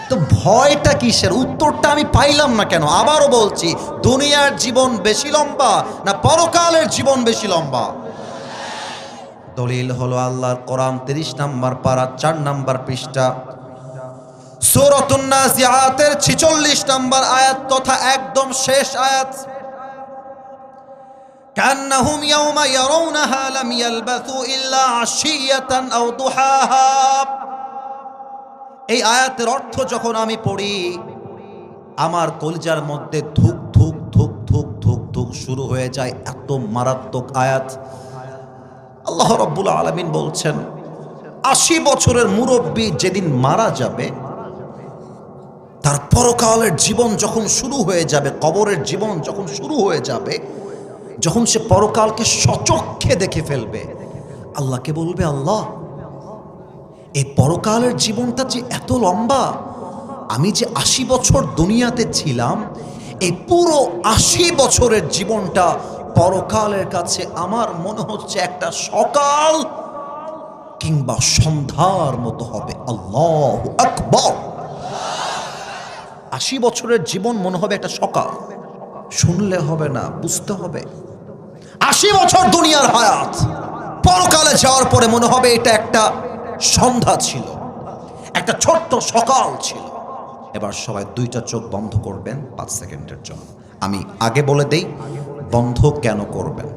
তো ভয়টা কিসের? উত্তরটা আমি পাইলাম না কেন? আবারও বলছি, দুনিয়ার জীবন বেশি লম্বা না পরকালের জীবন বেশি লম্বা? দলিল হলো আল্লাহর কোরআন 30 নম্বর পারা 4 নম্বর পৃষ্ঠা, সূরাতুন নাজিআতের 46 নম্বর আয়াত তথা একদম শেষ আয়াত। কান্নাহুম ইয়াওমা ইয়ারাউনাহা লাম ইয়ালবাথু ইল্লা আশিয়াতান আও দুহাহা। এই আয়াতের অর্থ যখন আমি পড়ি, আমার কলিজার মধ্যে ধুক ধুক ধুক ধুক ধুক ধুক শুরু হয়ে যায়। এত মারাত্মক আয়াত। আল্লাহ রাব্বুল আলামিন বলছেন, 80 বছরের মুরব্বী যেদিন মারা যাবে, তার পরকালের জীবন যখন শুরু হয়ে যাবে, কবরের জীবন যখন শুরু হয়ে যাবে, যখন সে পরকালকে সচক্ষে দেখে ফেলবে, আল্লাহকে বলবে, আল্লাহ এই পরকালের জীবনটা যে এত লম্বা, আমি যে 80 বছর দুনিয়াতে ছিলাম, এই পুরো 80 বছরের জীবনটা পরকালের কাছে আমার মনে হচ্ছে একটা সকাল কিংবা সন্ধ্যার মতো হবে। আল্লাহু আকবার। 80 বছরের জীবন মনে হবে একটা সকাল। শুনলে হবে না, বুঝতে হবে। 80 বছর দুনিয়ার হায়াত, পরকালে যাওয়ার পরে মনে হবে এটা একটা সন্ধ্যা ছিল, একটা ছোট্ট সকাল ছিল। এবার সবাই 2টা চোখ বন্ধ করবেন 5 সেকেন্ডের জন্য। আমি আগে বলে দেই বন্ধ কেন করবেন।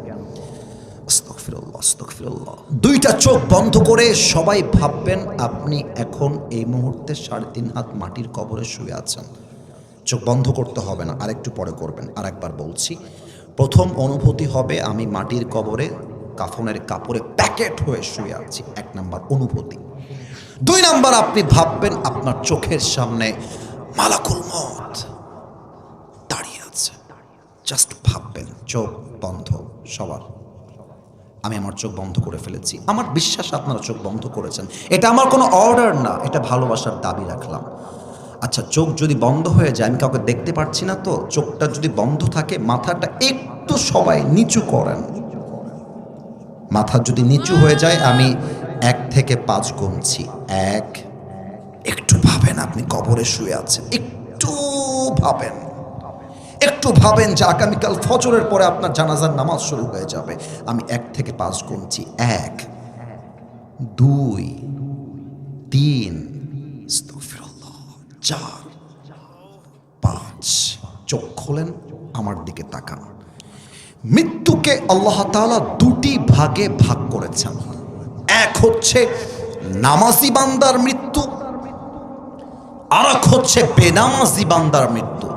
আস্তাগফিরুল্লাহ, আস্তাগফিরুল্লাহ। 2টা চোখ বন্ধ করে সবাই ভাববেন আপনি এখন এই মুহূর্তে 3.5 হাত মাটির কবরে শুয়ে আছেন। চোখ বন্ধ করতে হবে না, আরেকটু পরে করবেন। আরেকবার বলছি, প্রথম অনুভূতি হবে আমি মাটির কবরে কাফনের কাপড়ে প্যাকেট হয়ে শুয়ে আছি, 1 নাম্বার অনুভূতি। 2 নাম্বার, আপনি ভাববেন আপনার চোখের সামনে মালাকুল মউত দাঁড়িয়ে আছে। জাস্ট ভাববেন, চোখ বন্ধ সবার। আমি আমার চোখ বন্ধ করে ফেলেছি। আমার বিশ্বাস আপনারা চোখ বন্ধ করেছেন। এটা আমার কোনো অর্ডার না, এটা ভালোবাসার দাবি রাখলাম। আচ্ছা, চোখ যদি বন্ধ হয়ে যায়, আমি কাউকে দেখতে পাচ্ছি না তো, চোখটা যদি বন্ধ থাকে মাথাটা একটু সবাই নিচু করেন। মাথা যদি নিচু হয়ে যায়, আমি 1 থেকে 5 গুনছি। 1, একটু ভাবেন আপনি কবরে শুয়ে আছেন, একটু ভাবেন, একটু ভাবেন যে আগামীকাল ফজরের পরে আপনার জানাজার নামাজ শুরু হয়ে যাবে। আমি 1 থেকে 5 গুনছি। 1, 2, 3, 4, 5। চোখ খোলেন, আমার দিকে তাকান। মৃত্যুকে আল্লাহ তাআলা 2টি ভাগে ভাগ করেছেন। এক হচ্ছে নামাজি বান্দার মৃত্যু, আর এক হচ্ছে বেনামাজি বান্দার মৃত্যু।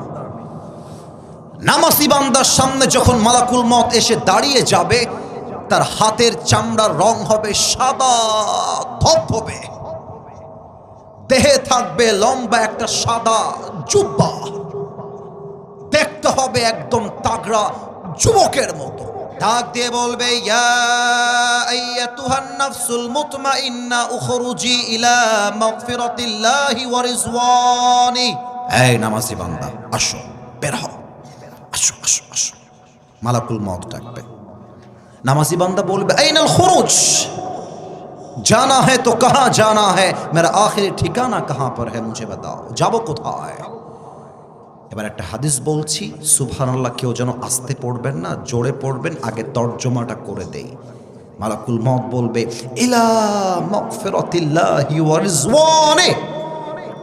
নামাজি বান্দার সামনে যখন মালাকুল মউত এসে দাঁড়িয়ে যাবে, তার হাতের চামড়ার রং হবে সাদা ধবধবে, দেহে থাকবে লম্বা একটা সাদা জুব্বা, দেখতে হবে একদম তাগড়া যুবকের মতো। ডাক দিয়ে বলবে, ইয়া আইয়াতুহান নাফসুল মুতমাইন্না উখরুজি ইলা মাগফিরাতিল্লাহি ওয়া রিজওয়ানি। এই নামাজি বান্দা, আসো, বের হও, আসো আসো আসো। মালাকুল মউত ডাকবে। নামাজি বান্দা বলবে, আইনাল খুরুজ, जाना है तो कहाँ जाना है, मेरा आखिरी ठिकाना कहाँ पर है, मुझे बताओ, যাবো কোথায়। এবার একটা হাদিস বলছি, সুবহানাল্লাহ, কেউ যেন আস্তে পড়বেন না, জোরে পড়বেন। আগে তর্জমাটা করে দেই। মালাকুল মউত বলবে, ইলা মাগফিরাতিল্লাহি ওয়া রিজওয়ানি,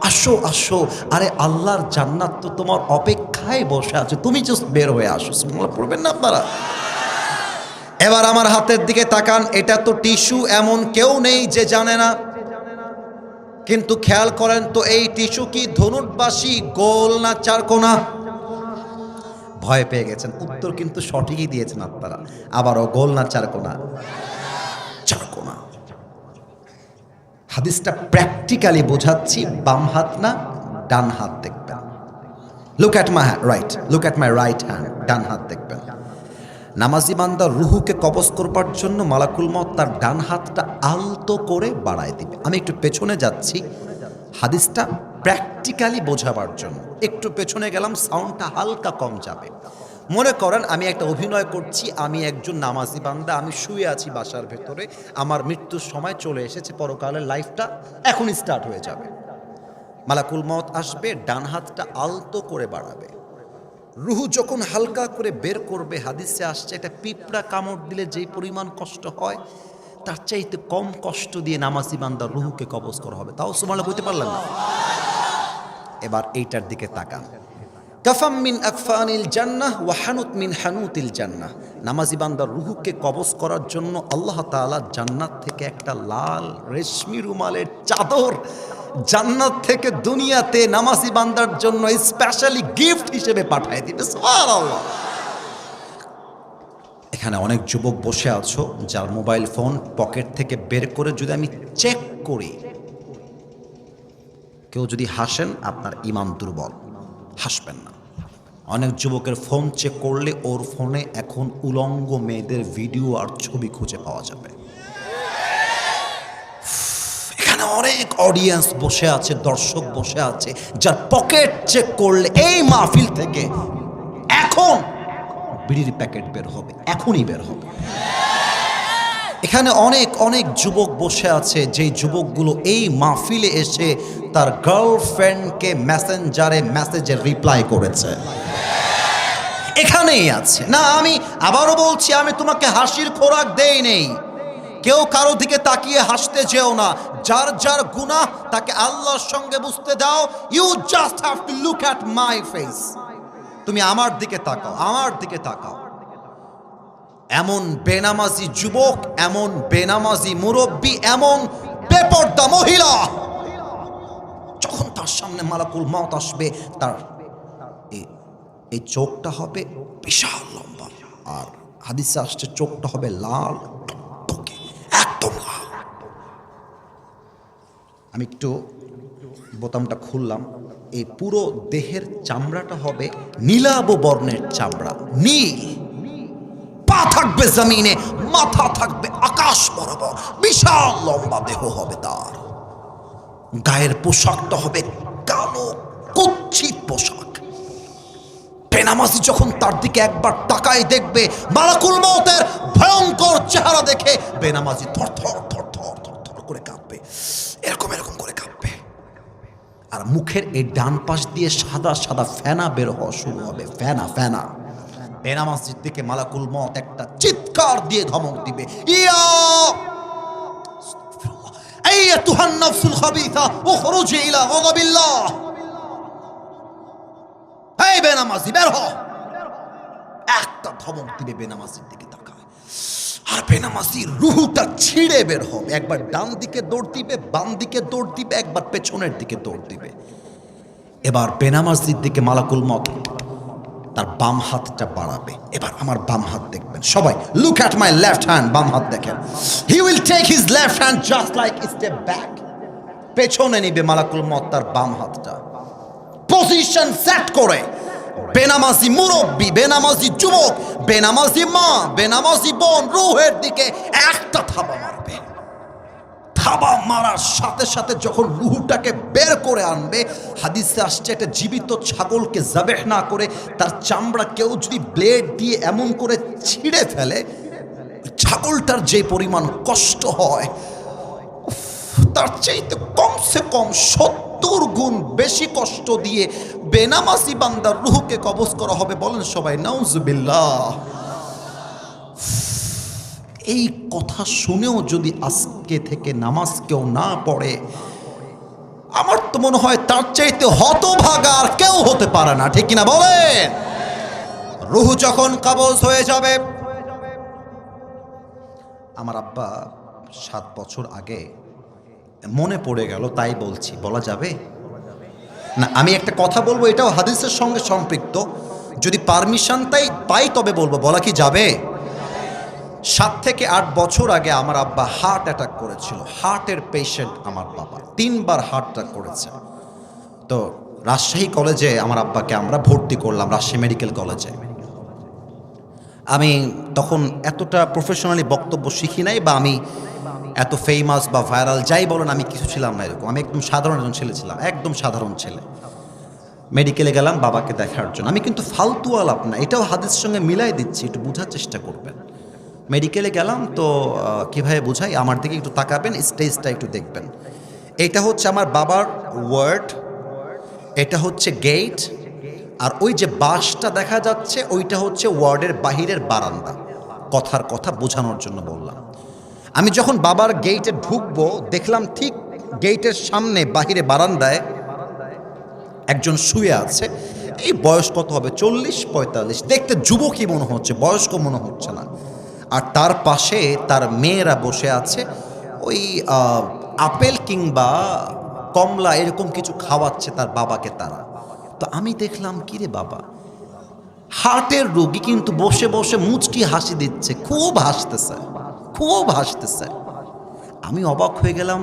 আসো আসো, আরে আল্লাহর জান্নাত তো তোমার অপেক্ষায় বসে আছে, তুমি জাস্ট বের হয়ে আসো। সুবহানাল্লাহ পড়বেন না আপনারা? এবার আমার হাতের দিকে তাকান। এটা তো টিস্যু, এমন কেউ নেই যে জানে না। কিন্তু খেয়াল করেন তো, এই টিস্যু কি ধনুটবাসী, গোল না চারকোনা? ভয় পেয়ে গেছেন, উত্তর কিন্তু সঠিকই দিয়েছেন আপনারা। আবারও, গোল না চারকোনা? চারকোনা। হাদিসটা প্র্যাকটিক্যালি বোঝাচ্ছি, বাম হাত না ডান হাত দেখবেন। Look at my right, look at my right hand, ডান হাত দেখবেন। নামাজি বান্দার রুহুকে কবজ করবার জন্য মালাকুল মউত তার ডান হাতটা আলতো করে বাড়ায় দিবে। আমি একটু পেছনে যাচ্ছি হাদিসটা প্র্যাকটিক্যালি বোঝাবার জন্য। একটু পেছনে গেলাম, সাউন্ডটা হালকা কম যাবে। মনে করেন আমি একটা অভিনয় করছি, আমি একজন নামাজি বান্দা, আমি শুয়ে আছি বাসার ভেতরে, আমার মৃত্যুর সময় চলে এসেছে, পরকালের লাইফটা এখনই স্টার্ট হয়ে যাবে। মালাকুল মউত আসবে, ডান হাতটা আলতো করে বাড়াবে, রুহু যখন হালকা করে বের করবে, হাদিসে আসছে একটা পিঁপড়া কামড় দিলে যেই পরিমাণ কষ্ট হয় তার চাইতে কম কষ্ট দিয়ে নামাজি বান্দার রুহুকে কবজ করা হবে। তাও সুবহানাল্লাহ বলতে পারলাম না। এবার এইটার দিকে তাকান। কাফাম মিন আকফানিল জান্নাহ ওয়া হানুত মিন হানুতিল জান্নাহ। নামাজি বান্দার রুহুকে কবজ করার জন্য আল্লাহ তাআলা জান্নাত থেকে একটা লাল রেশমি রুমালের চাদর জান্নাত থেকে দুনিয়াতে নামাজি বান্দার জন্য স্পেশালি গিফট হিসেবে পাঠিয়ে দিবে। সুবহানাল্লাহ। এখানে অনেক যুবক বসে আছো যার মোবাইল ফোন পকেট থেকে বের করে যদি আমি চেক করি, কেউ যদি হাসেন আপনার ঈমান দুর্বল, হাসবেন না। অনেক যুবকের ফোন চেক করলে ওর ফোনে এখন উলঙ্গ মেয়েদের ভিডিও আর ছবি খুঁজে পাওয়া যাবে। এখানে অনেক অডিয়েন্স বসে আছে, দর্শক বসে আছে যার পকেট চেক করলে এই মাহফিল থেকে এখন বিড়ির প্যাকেট বের হবে, এখনই বের হবে। এখানে অনেক অনেক যুবক বসে আছে যেই যুবকগুলো এই মাহফিলে এসে তার গার্লফ্রেন্ডকে মেসেঞ্জারে মেসেজে রিপ্লাই করেছে, এখানেই আছে। না, আমি আবারও বলছি, আমি তোমাকে হাসির খোরাক দেই নেই। কেউ কারো দিকে তাকিয়ে হাসতে যেও না। যার যার গুনাহ তাকে আল্লাহর সঙ্গে বুঝতে দাও। You just have to look at my face. তুমি আমার দিকে তাকাও, আমার দিকে তাকাও। এমন বেনামাজি যুবক, এমন বেনামাজি মুরব্বী, এমন বেপর্দা মহিলা, যখন তার সামনে মালাকুল মউত আসবে, তার এই চোখটা হবে বিশাল লম্বা, আর হাদিসে আসছে চোখটা হবে লাল টকটকে, একদম লাল। আমি একটু বোতামটা খুললাম, এই পুরো দেহের চামড়াটা হবে নীলাভ বর্ণের চামড়া, নীল। পা থাকবে জমিনে, মাথা থাকবে আকাশ বরাবর, বিশাল লম্বা দেহ হবে তার। গায়ের পোশাকটা হবে কালো কুৎসিত পোশাক। বেনামাজি যখন তার দিকে একবার তাকায় দেখবে, মালাকুল মউতের ভয়ঙ্কর চেহারা দেখে বেনামাজি থরথর থরথর থরথর করে কাঁপবে, এরকম এরকম করে কাঁপবে। আর মুখের এই ডান পাশ দিয়ে সাদা সাদা ফেনা বের হওয়া শুরু হবে, ফেনা ফেনা। বেনামাজির দিকে মালাকুল মউত একটা চিৎকার দিয়ে ধমক দিবে, ইয়া আইয়াতুহান নাফসুল খাবিসা উখরুজি ইলা গাযাবিল্লাহ। এই বেনামাজি বের হ, একটা ধমক দিবে, বেনামাজির দিকে তাকায়। আর বেনামাজির রুহুটা ছিঁড়ে বের হবে। একবার ডান দিকে দৌড় দিবে, বাম দিকে দৌড় দিবে, একবার পেছনের দিকে দৌড় দিবে। এবার বেনামাজির দিকে মালাকুল মউত তার বাম হাতটা বাড়াবে। এবার আমার বাম হাত দেখবেন সবাই, look at my left hand. বাম হাত দেখেন। He will take his left hand just like step back. পেছনে নিবে মালাকুল মউত তার বাম হাতটা, পজিশন সেট করে। বেনামাজি মুরব্বী, বেনামাজি যুবক, বেনামাজি মা, বেনামাজি বোন রুহের দিকে একটা থাবা মারবে। থাবা মারার সাথে সাথে যখন রুহুটাকে বের করে আনবে, হাদিসে আসছে একটা জীবিত ছাগলকে জাবেহ না করে তার চামড়া কেউ যদি ব্লেড দিয়ে এমন করে ছিঁড়ে ফেলে, ছাগলটার যে পরিমাণ কষ্ট হয় তার চাইতে কমসে কম 70 গুণ বেশি কষ্ট দিয়ে বেনামাজি বান্দার রুহুকে কবজ করা হবে। বলেন সবাই নাউজুবিল্লাহ। এই কথা শুনেও যদি আজকে থেকে নামাজ কেউ না পড়ে, আমার তো মনে হয় তার চাইতে হতভাগা আর কেউ হতে পারে না, ঠিক কিনা বলেন? রুহু যখন কবজ হয়ে যাবে, আমার আব্বা 7 বছর আগে মনে পড়ে গেল, তাই বলছি, বলা যাবে না? আমি একটা কথা বলবো, এটাও হাদিসের সঙ্গে সম্পৃক্ত, যদি পারমিশন পাই তবে বলবো, বলা কি যাবে? 7 থেকে 8 বছর আগে আমার আব্বা হার্ট অ্যাটাক করেছিল। হার্টের পেশেন্ট আমার বাবা, 3 বার হার্ট অ্যাটাক করেছে। তো রাজশাহী কলেজে আমার আব্বাকে আমরা ভর্তি করলাম, রাজশাহী মেডিকেল কলেজে। আমি তখন এতটা প্রফেশনালি বক্তব্য শিখি নাই, বা আমি এত ফেমাস বা ভাইরাল যাই বলেন আমি কিছু ছিলাম না এরকম। আমি একদম সাধারণ একজন ছেলে ছিলাম, একদম সাধারণ ছেলে। মেডিকেলে গেলাম বাবাকে দেখার জন্য। আমি কিন্তু ফালতু আলাপ না, এটাও হাদিসের সঙ্গে মিলাই দিচ্ছি, একটু বোঝার চেষ্টা করবেন। মেডিকেলে গেলাম তো কীভাবে বোঝাই, আমার দিকে একটু তাকাবেন, স্টেজটা একটু দেখবেন। এটা হচ্ছে আমার বাবার ওয়ার্ড, এটা হচ্ছে গেট, আর ওই যে বাসটা দেখা যাচ্ছে ওইটা হচ্ছে ওয়ার্ডের বাহিরের বারান্দা। কথার কথা বোঝানোর জন্য বললাম। আমি যখন বাবার গেটে ঢুকবো দেখলাম ঠিক গেটের সামনে বাহিরে বারান্দায় একজন শুয়ে আছে। এই বয়স কত হবে, 40-45, দেখতে যুবকই মনে হচ্ছে, বয়স্ক মনে হচ্ছে না। আর তার পাশে তার মেয়েরা বসে আছে, ওই আপেল কিংবা কমলা এরকম কিছু খাওয়াচ্ছে তার বাবাকে তারা। তো আমি দেখলাম কিরে বাবা, হার্টের রোগী কিন্তু বসে বসে মুচকি হাসি দিচ্ছে, খুব হাসতেছে, খুব হাসতেছে। আমি অবাক হয়ে গেলাম,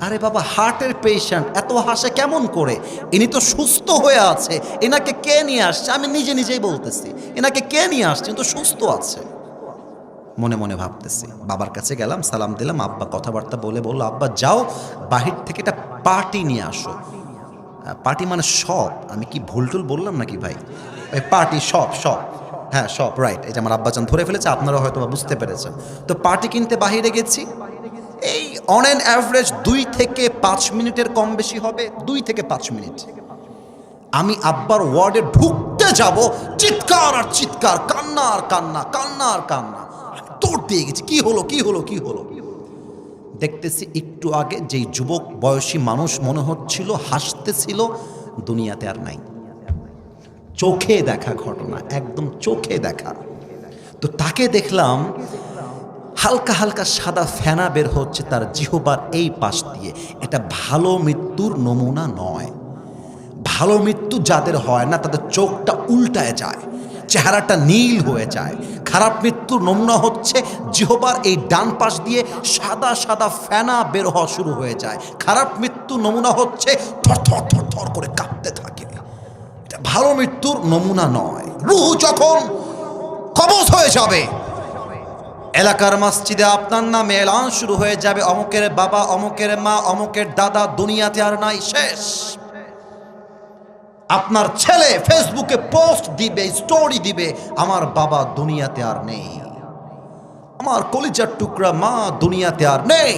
আরে বাবা হার্টের পেশেন্ট এত হাসে কেমন করে? ইনি তো সুস্থ হয়ে আছে, এনাকে কে নিয়ে আসছে? আমি নিজে নিজেই বলতেছি এনাকে কে নিয়ে আসছে, তো সুস্থ আছে। মনে মনে ভাবতেছি, বাবার কাছে গেলাম, সালাম দিলাম। আব্বা কথাবার্তা বলে বললো, আব্বা যাও বাহির থেকে একটা পার্টি নিয়ে আসো। পার্টি মানে সব, আমি কি ভুলটুল বললাম নাকি ভাই? ওই পার্টি সব, হ্যাঁ সব, রাইট। এই যে আমার আব্বাজান ধরে ফেলেছে, আপনারা হয়তো বুঝতে পেরেছেন। তো পার্টি কিনতে বাহিরে গেছি, এই অন অ্যান অ্যাভারেজ 2 থেকে 5 মিনিটের কম বেশি হবে, 2 থেকে 5 মিনিট। আমি আব্বার ওয়ার্ডে ঢুকতে যাব, চিৎকার আর চিৎকার, কান্না আর কান্না, কান্না আর কান্না। দৌড় দিয়ে গেছি, কি হলো কি হলো কি হলো। দেখতেছি একটু আগে যেই যুবক বয়সী মানুষ মনে হচ্ছিল হাসতেছিল, দুনিয়াতে আর নাই। চোখে দেখা ঘটনা, একদম চোখে দেখা। তো তাকে দেখলাম হালকা হালকা সাদা ফেনা বের হচ্ছে তার জিহ্বার এই পাশ দিয়ে। এটা ভালো মৃত্যুর নমুনা নয়। ভালো মৃত্যু যাদের হয় না তাদের চোখটা উল্টায় যায়, চেহারাটা নীল হয়ে যায়। খারাপ মৃত্যুর নমুনা হচ্ছে জিহ্বার এই ডান পাশ দিয়ে সাদা সাদা ফেনা বের হওয়া শুরু হয়ে যায়। খারাপ মৃত্যুর নমুনা হচ্ছে থর থর থর থর করে কাঁপতে থাকে। এটা ভালো মৃত্যুর নমুনা নয়। রূহ যখন কবজ হয়ে যাবে, এলাকার মসজিদে আপনার নামে এলান শুরু হয়ে যাবে, অমুকের বাবা, অমুকের মা, অমুকের দাদা দুনিয়াতে আর নাই, শেষ। আপনার ছেলে ফেসবুকে পোস্ট দিবে, স্টোরি দিবে, আমার বাবা দুনিয়াতে আর নেই, আমার কলিজার টুকরা মা দুনিয়াতে আর নেই।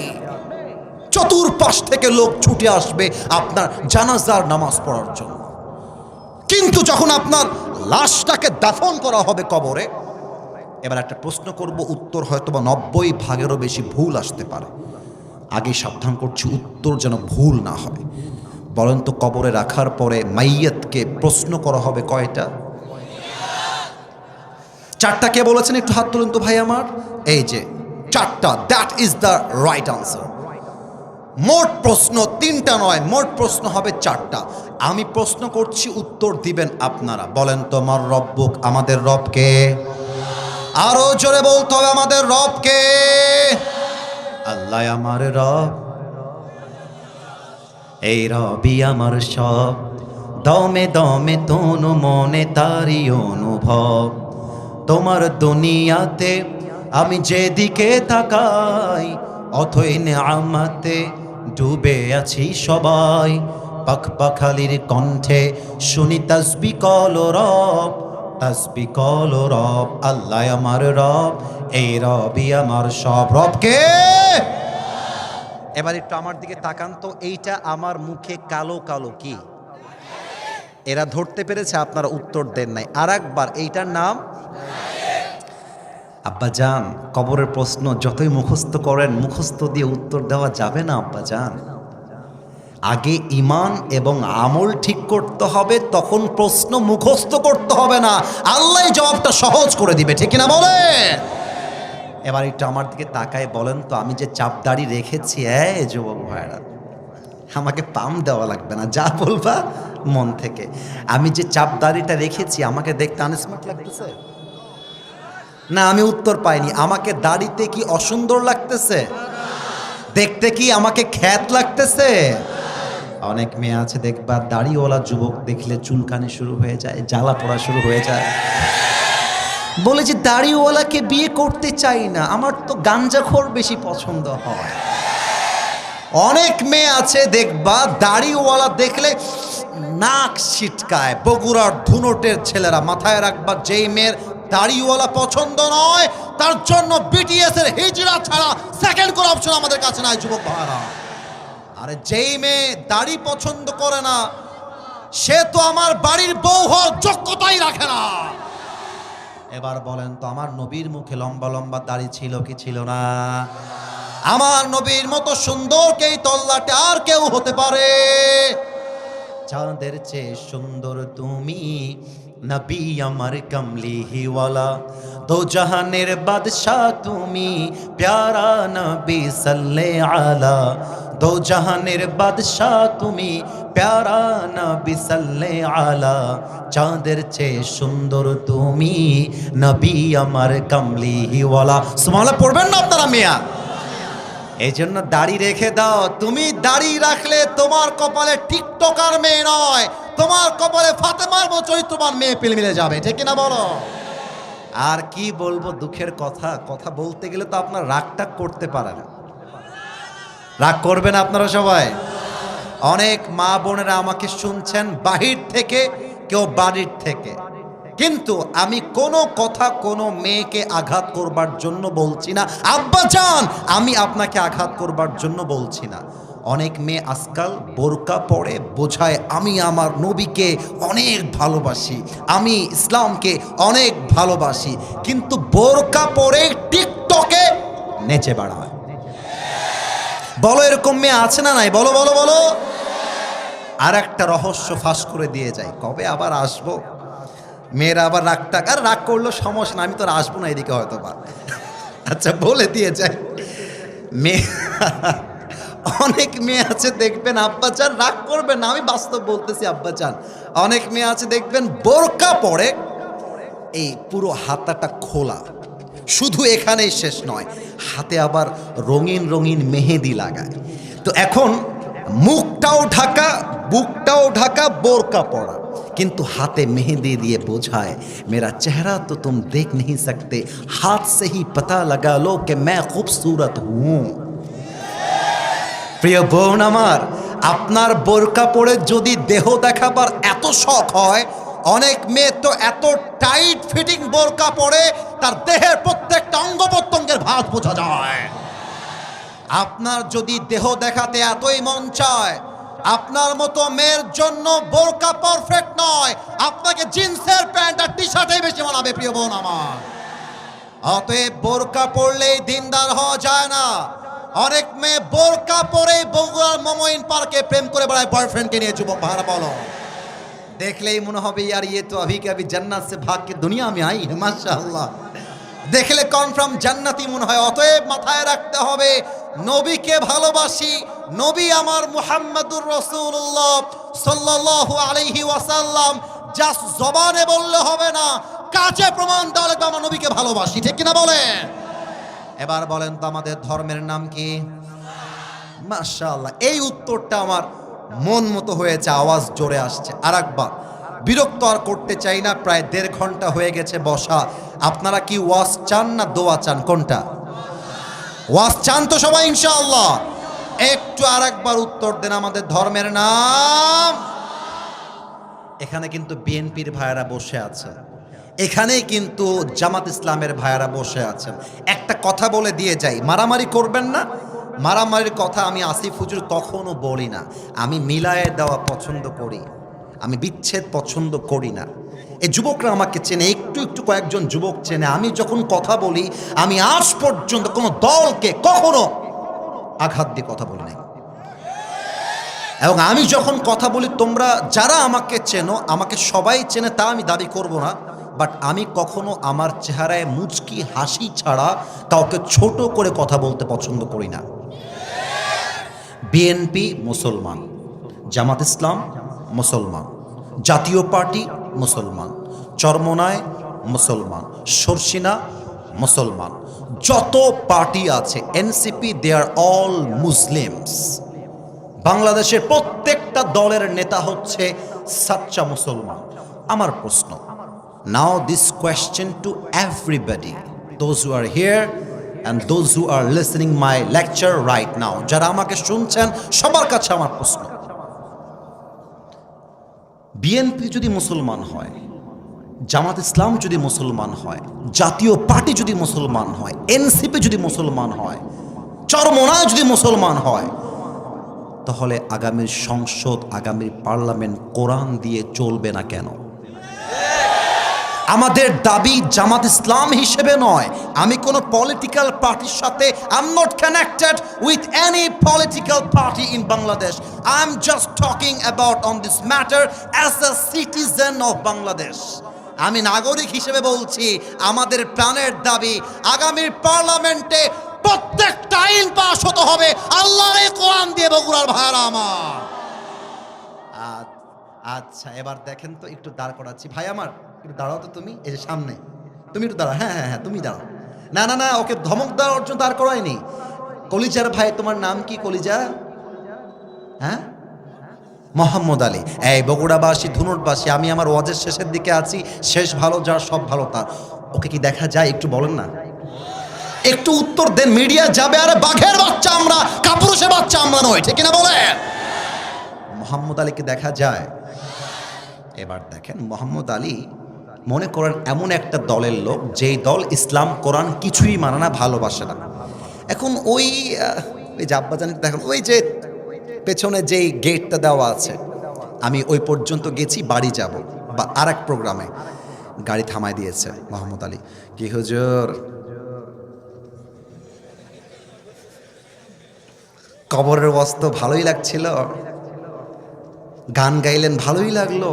চতুর্পাশ থেকে লোক ছুটে আসবে আপনার জানাজার নামাজ পড়ার জন্য। কিন্তু যখন আপনার লাশটাকে দাফন করা হবে কবরে, এবার একটা প্রশ্ন করব, উত্তর হয়তো বা 90% বেশি ভুল আসতে পারে। আগে সাবধান করছি, উত্তর যেন ভুল না হয়। বলেন তো, কবরে রাখার পরে মাইয়াতকে প্রশ্ন করা হবে কয়টা? 4টা। কে বলেছেন একটু হাত তুলুন তো ভাই আমার। এই যে 4টা, that is the right answer. মোট প্রশ্ন 3টা নয়, মোট প্রশ্ন হবে 4টা। আমি প্রশ্ন করছি, উত্তর দিবেন আপনারা। বলেন তো, আমার রব্বুক, আমাদের রবকে। আরো জোরে বলতে হবে, আমাদের রবকে। আল্লাহ আমার রব, এই রবি আমার সব, দমে দমে তনু মনে তারি অনুভব। তোমার দুনিয়াতে আমি যেদিকে তাকাই, অথই নেয়ামতে ডুবে আছি সবাই। পাখ পাখালির কণ্ঠে শুনি তাসবিহ কল রব, তাসবিহ কল রব। আল্লাহ আমার রব, এই রবি আমার সব। রবকে। এবার একটু আমার দিকে তাকান তো, এইটা আমার মুখে কালো কালো কি? এরা ধরতে পেরেছে, আপনারা উত্তর দেন নাই। আর একবার, এইটার নাম আব্বাজান। কবরের প্রশ্ন যতই মুখস্থ করেন, মুখস্থ দিয়ে উত্তর দেওয়া যাবে না আব্বাজান। আগে ঈমান এবং আমল ঠিক করতে হবে, তখন প্রশ্ন মুখস্থ করতে হবে না। আল্লাহ জবাবটা সহজ করে দিবে, ঠিক না বলেন? এবার একটু আমার দিকে তাকায় বলেন তো, আমি যে চাপ দাড়ি রেখেছি, যুবক ভাইরা, আমাকে পাম দেওয়া লাগবে না, যা বলবা মন থেকে। আমি যে চাপ দাড়িটা রেখেছি, আমাকে দেখতে আনস্মার্ট লাগতেছে না? আমি উত্তর পাইনি। আমাকে দাড়িতে কি অসুন্দর লাগতেছে? দেখতে কি আমাকে খ্যাত লাগতেছে? অনেক মেয়ে আছে দেখবা, দাড়িওয়ালা যুবক দেখলে চুলকানি শুরু হয়ে যায়, জ্বালা পোড়া শুরু হয়ে যায়। বলে যে দাড়িওয়ালাকে বিয়ে করতে চাই না, আমার তো গাঞ্জাখোর বেশি পছন্দ হয়। অনেক মেয়ে আছে দেখবা দাড়িওয়ালা দেখলে নাক ছিটকায়। বগুড়ার ধুনটের ছেলেরা মাথায় রাখবা, যেই মেয়ের দাড়িওয়ালা পছন্দ নয় তার জন্য বিটিএস এর হিজড়া ছাড়া সেকেন্ড কোন অপশন আমাদের কাছে নাই যুবক ভাইরা। আরে যেই মেয়ে দাড়ি পছন্দ করে না সে তো আমার বাড়ির বউ হওয়ার যোগ্যতাই রাখে না। এবার বলেন তো আমার নবীর মুখে লম্বা লম্বা দাড়ি ছিল কি ছিল না? আমার নবীর মতো সুন্দর কে তল্লাটে আর কেউ হতে পারে? চাঁদের চেয়ে সুন্দর তুমি, নবী আমার কমলিহিওয়ালা, দো জাহানের বাদশাহ তুমি, প্যারা নবী সাল্লাল্লাহু আলা, দো জাহানের বাদশাহ তুমি, প্যারা নবী সাল্লাল্লাহু আলা, চাঁদের চেয়ে সুন্দর তুমি, নবী আমার কমলিহিওয়ালা। সুবহানাল্লাহ পড়বেন না আপনারা মিয়া? এই জন্য দাড়ি রেখে দাও। তুমি দাড়ি রাখলে তোমার কপালে টিকটকার মেয়ে নয়, তোমার কপালে ফাতেমার মতো চরিত্রবান মেয়ে পেলে মিলে যাবে, ঠিক কিনা বলো? আর কি বলবো দুঃখের কথা, কথা বলতে গেলে তো আপনার রাগটা করতে পারে না। রাগ করবেন আপনারা সবাই? অনেক মা বোনেরা আমাকে শুনছেন বাহির থেকে, কেউ বাড়ির থেকে, কিন্তু আমি কোনো কথা কোনো মেয়েকে আঘাত করবার জন্য বলছি না। আব্বা জান, আমি আপনাকে আঘাত করবার জন্য বলছি না। অনেক মেয়ে আজকাল বোরকা পরে বোঝায় আমি আমার নবীকে অনেক ভালোবাসি, আমি ইসলামকে অনেক ভালোবাসি, কিন্তু বোরকা পরে টিকটকে নেচে বেড়ায়। বলো এরকম মেয়ে আছে না নাই? বলো বলো বলো। আর একটা রহস্য ফাঁস করে দিয়ে যায়, কবে আবার আসবো? মেয়েরা আবার রাগটা, আর রাগ করলো সমস্যা না, আমি তো আর আসবো না এদিকে হয়তো বা। আচ্ছা বলে দিয়ে যায় মেয়ে। অনেক মেয়ে আছে দেখবেন, আব্বা চান রাগ করবেন না, আমি বাস্তব বলতেছি আব্বা চান, অনেক মেয়ে আছে দেখবেন বোরকা পরে এই পুরো হাতাটা খোলা, শুধু এখানেই শেষ নয়, হাতে আবার রঙিন রঙিন মেহেদি লাগায়। তো এখন মুখটাও ঢাকা, বুকটাও ঢাকা, বোরকা পরা, কিন্তু হাতে মেহেदी दिए বোঝায় मेरा चेहरा तो तुम देख नहीं सकते, हाथ से ही पता लगा लो कि मैं खूबसूरत हूँ। প্রিয় বোন আমার, আপনার বোরকা পরে যদি দেহ দেখাবার এত শখ হয়, অনেক মেয়ে তো এত টাইট ফিটিং বোরকা পরে তার দেহের প্রত্যেকটা অঙ্গ প্রত্যঙ্গের ভাঁজ বোঝা যায়। আপনার যদি দেহ দেখাতে এতই মন চায়, আপনার মতো মেয়ের জন্য বোরকা পারফেক্ট নয়, আপনাকে জিন্সের প্যান্ট আর টি শার্টই বেশি মানাবে প্রিয় বোন আমার। অতএব বোরকা পরলেই দিনদার হওয়া যায় না। অনেক মেয়ে বোরকা পরে বগুড়ার মমইন পার্কে প্রেম করে বেড়ায় বয়ফ্রেন্ডকে নিয়ে। যুবক ভাড়া বলো, দেখলেই মনে হবে ইয়ার ইয়ে তো अभी के अभी जन्नत से भाग के दुनिया में आई है माशाআল্লাহ। দেখলে কনফার্ম জান্নাতি মনে হয়। অতএব মাথায় রাখতে হবে নবীকে ভালোবাসি, নবী আমার মুহাম্মদুর রাসূলুল্লাহ সাল্লাল্লাহু আলাইহি ওয়াসাল্লাম, জাস্ট জবানে বললে হবে না, কাজে প্রমাণ দেওয়া লাগবে আমরা নবীকে ভালোবাসি, ঠিক কিনা বলেন? এবার বলেন তো আমাদের ধর্মের নাম কি? মাশাআল্লাহ, এই উত্তরটা আমার মন মতো হয়েছে, আওয়াজ জোরে আসছে। আরেকবার, বিরক্ত আর করতে চাই না, প্রায় 1.5 ঘন্টা হয়ে গেছে বসা। আপনারা কি ওয়াজ চান না দোয়া চান? কোনটা? ওয়াজ চান তো সবাই ইনশাআল্লাহ? একটু আরেকবার উত্তর দেন আমাদের ধর্মের নাম। এখানে কিন্তু বিএনপির ভাইয়েরা বসে আছে, এখানেই কিন্তু জামাত ইসলামের ভাইয়েরা বসে আছেন। একটা কথা বলে দিয়ে যাই, মারামারি করবেন না। মারামারির কথা আমি আসিফ হুজুর কখনো বলি না। আমি মিলায়ে দেওয়া পছন্দ করি, আমি বিচ্ছেদ পছন্দ করি না। এই যুবকরা আমাকে চেনে, একটু একটু কয়েকজন যুবক চেনে। আমি যখন কথা বলি, আমি আজ পর্যন্ত কোনো দলকে কখনো আঘাত দিয়ে কথা বলি নাই। এবং আমি যখন কথা বলি, তোমরা যারা আমাকে চেনো, আমাকে সবাই চেনে তা আমি দাবি করব না, বাট আমি কখনো আমার চেহারায় মুচকি হাসি ছাড়া কাউকে ছোট করে কথা বলতে পছন্দ করি না। বিএনপি মুসলমান, জামাত ইসলাম মুসলমান, জাতীয় পার্টি মুসলমান, চরমোনায় মুসলমান, শর্ষিনা মুসলমান, যত পার্টি আছে NCP, they are all Muslims. বাংলাদেশের প্রত্যেকটা দলের নেতা হচ্ছে সাচ্চা মুসলমান। আমার প্রশ্ন, Now this question to everybody, those who are here and those who are listening my lecture right now, যারা আমাকে শুনছেন সবার কাছে আমার প্রশ্ন, বিএনপি যদি মুসলমান হয়, জামাত ইসলাম যদি মুসলমান হয়, জাতীয় পার্টি যদি মুসলমান হয়, এনসিপি যদি মুসলমান হয়, চরমোনায় যদি মুসলমান হয়, তাহলে আগামীর সংসদ, আগামীর পার্লামেন্ট কোরআন দিয়ে চলবে না কেন? আমাদের দাবি জামাত ইসলাম হিসেবে নয়, আমি কোনো পলিটিক্যাল পার্টির সাথে I am not connected with any political party in Bangladesh. I am just talking about on this matter as a citizen of Bangladesh. আমি নাগরিক হিসেবে বলছি, আমাদের প্রাণের দাবি আগামীর পার্লামেন্টে প্রত্যেকটা আইন পাস হতে হবে আল্লাহর এই কোরআন দিয়ে। বগুড়ার ভাইরা আমার, আচ্ছা এবার দেখেন তো, একটু দাঁড় করাচ্ছি। ভাই আমার একটু দাঁড়াও তো, তুমি এই যে সামনে, তুমি একটু দাঁড়াও। হ্যাঁ হ্যাঁ হ্যাঁ, তুমি দাঁড়াও। না না না, ওকে ধমক দেওয়ার অর্জন দাঁড় করায়নি। কলিজার ভাই, তোমার নাম কি কলিজা? হ্যাঁ, মোহাম্মদ আলী। এই বগুড়াবাসী, ধুনুটবাসী, আমি আমার ওয়াজের শেষের দিকে আছি, শেষ ভালো যার সব ভালো তার। ওকে কি দেখা যায়? একটু বলেন না, একটু উত্তর দেন। মিডিয়া যাবে, আরে বাঘের বাচ্চা আমরা, কাপুরুষের বাচ্চা আমরা নই, ঠিক কিনা বলেন? মোহাম্মদ আলীকে দেখা যায়? এবার দেখেন, মোহাম্মদ আলী মনে করেন এমন একটা দলের লোক, যেই দল ইসলাম কোরআন কিছুই মানে না, ভালোবাসে না। এখন ওই যে আব্বাজান দেখেন, ওই যে পেছনে যেই গেটটা দেওয়া আছে, আমি ওই পর্যন্ত গেছি, বাড়ি যাব বা আর এক প্রোগ্রামে, গাড়ি থামায় দিয়েছে মোহাম্মদ আলী। কি হুজুর, কবরের বস্ত্র ভালোই লাগছিল, গান গাইলেন ভালোই লাগলো,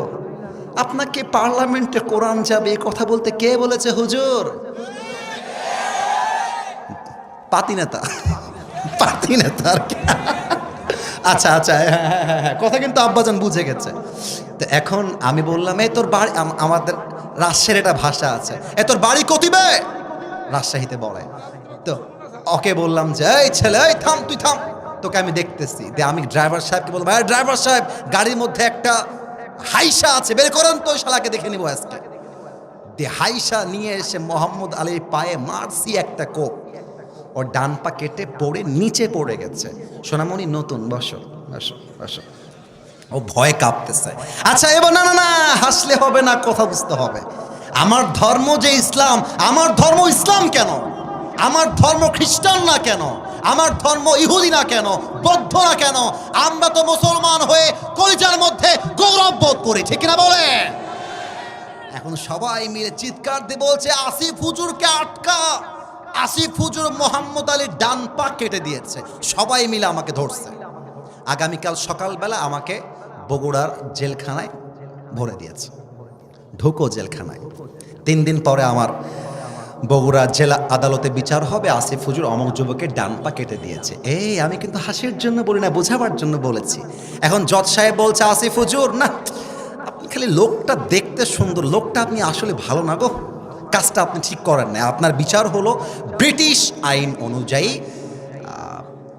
আপনাকে পার্লামেন্টে কোরআন যাবে এই কথা বলতে কে বলেছে হুজুর? পাতি নেতা, পাতি নেতা আর কি। আচ্ছা আচ্ছা, হ্যাঁ, কথা কিন্তু আব্বাজান বুঝে গেছে। তো এখন আমি বললাম, এই তোর বাড়ি, আমাদের রাজশাহীর একটা ভাষা আছে, এ তোর বাড়ি কতিবে, রাজশাহীতে বলে। তো ওকে বললাম যে, এই ছেলে, এই থাম, তুই থাম, তোকে আমি দেখতেছি। দিয়ে আমি ড্রাইভার সাহেবকে বললাম, হ্যাঁ ড্রাইভার সাহেব, গাড়ির মধ্যে একটা হাইসা আছে, বের করেন তো, ওই শালাকে দেখে নিব আজকে। দিয়ে হাইসা নিয়ে এসে মোহাম্মদ আলীর পায়ে মারছি একটা কোপ, ওর ডান পা কেটে পড়ে নিচে পড়ে গেছে। সোনামণি নতুন, বসো বসো বসো। ও ভয় কাঁপতেছে। আচ্ছা এবার না না না, হাসলে হবে না, কথা বুঝতে হবে। আমার ধর্ম যে ইসলাম, আমার ধর্ম ইসলাম কেন? আমার ধর্ম খ্রিস্টান না কেন? আমার ধর্ম ইহুদি না কেন? বৌদ্ধ না কেন? আমরা তো মুসলমান হয়ে কলিজার মধ্যে গৌরব বোধ করি, ঠিক না বলে? এখন সবাই মিলে চিৎকার দিয়ে বলছে, আসিফ হুজুরকে আটকা। আসিফ হুজুর মোহাম্মদ আলীর ডান পা কেটে দিয়েছে। সবাই মিলে আমাকে ধরছে। আগামীকাল সকালবেলা আমাকে বগুড়ার জেলখানায় ভরে দিয়েছে, ঢুকো জেলখানায়। 3 দিন পরে আমার বগুড়া জেলা আদালতে বিচার হবে, আসিফ হুজুর অমক যুবকের ডান পা কেটে দিয়েছে। এই আমি কিন্তু হাসির জন্য বলি না, বোঝাবার জন্য বলেছি। এখন জজ সাহেব বলছে, আসিফ হুজুর না, আপনি খালি লোকটা দেখতে সুন্দর, লোকটা আপনি আসলে ভালো না গো, কাজটা আপনি ঠিক করেন না। আপনার বিচার হলো ব্রিটিশ আইন অনুযায়ী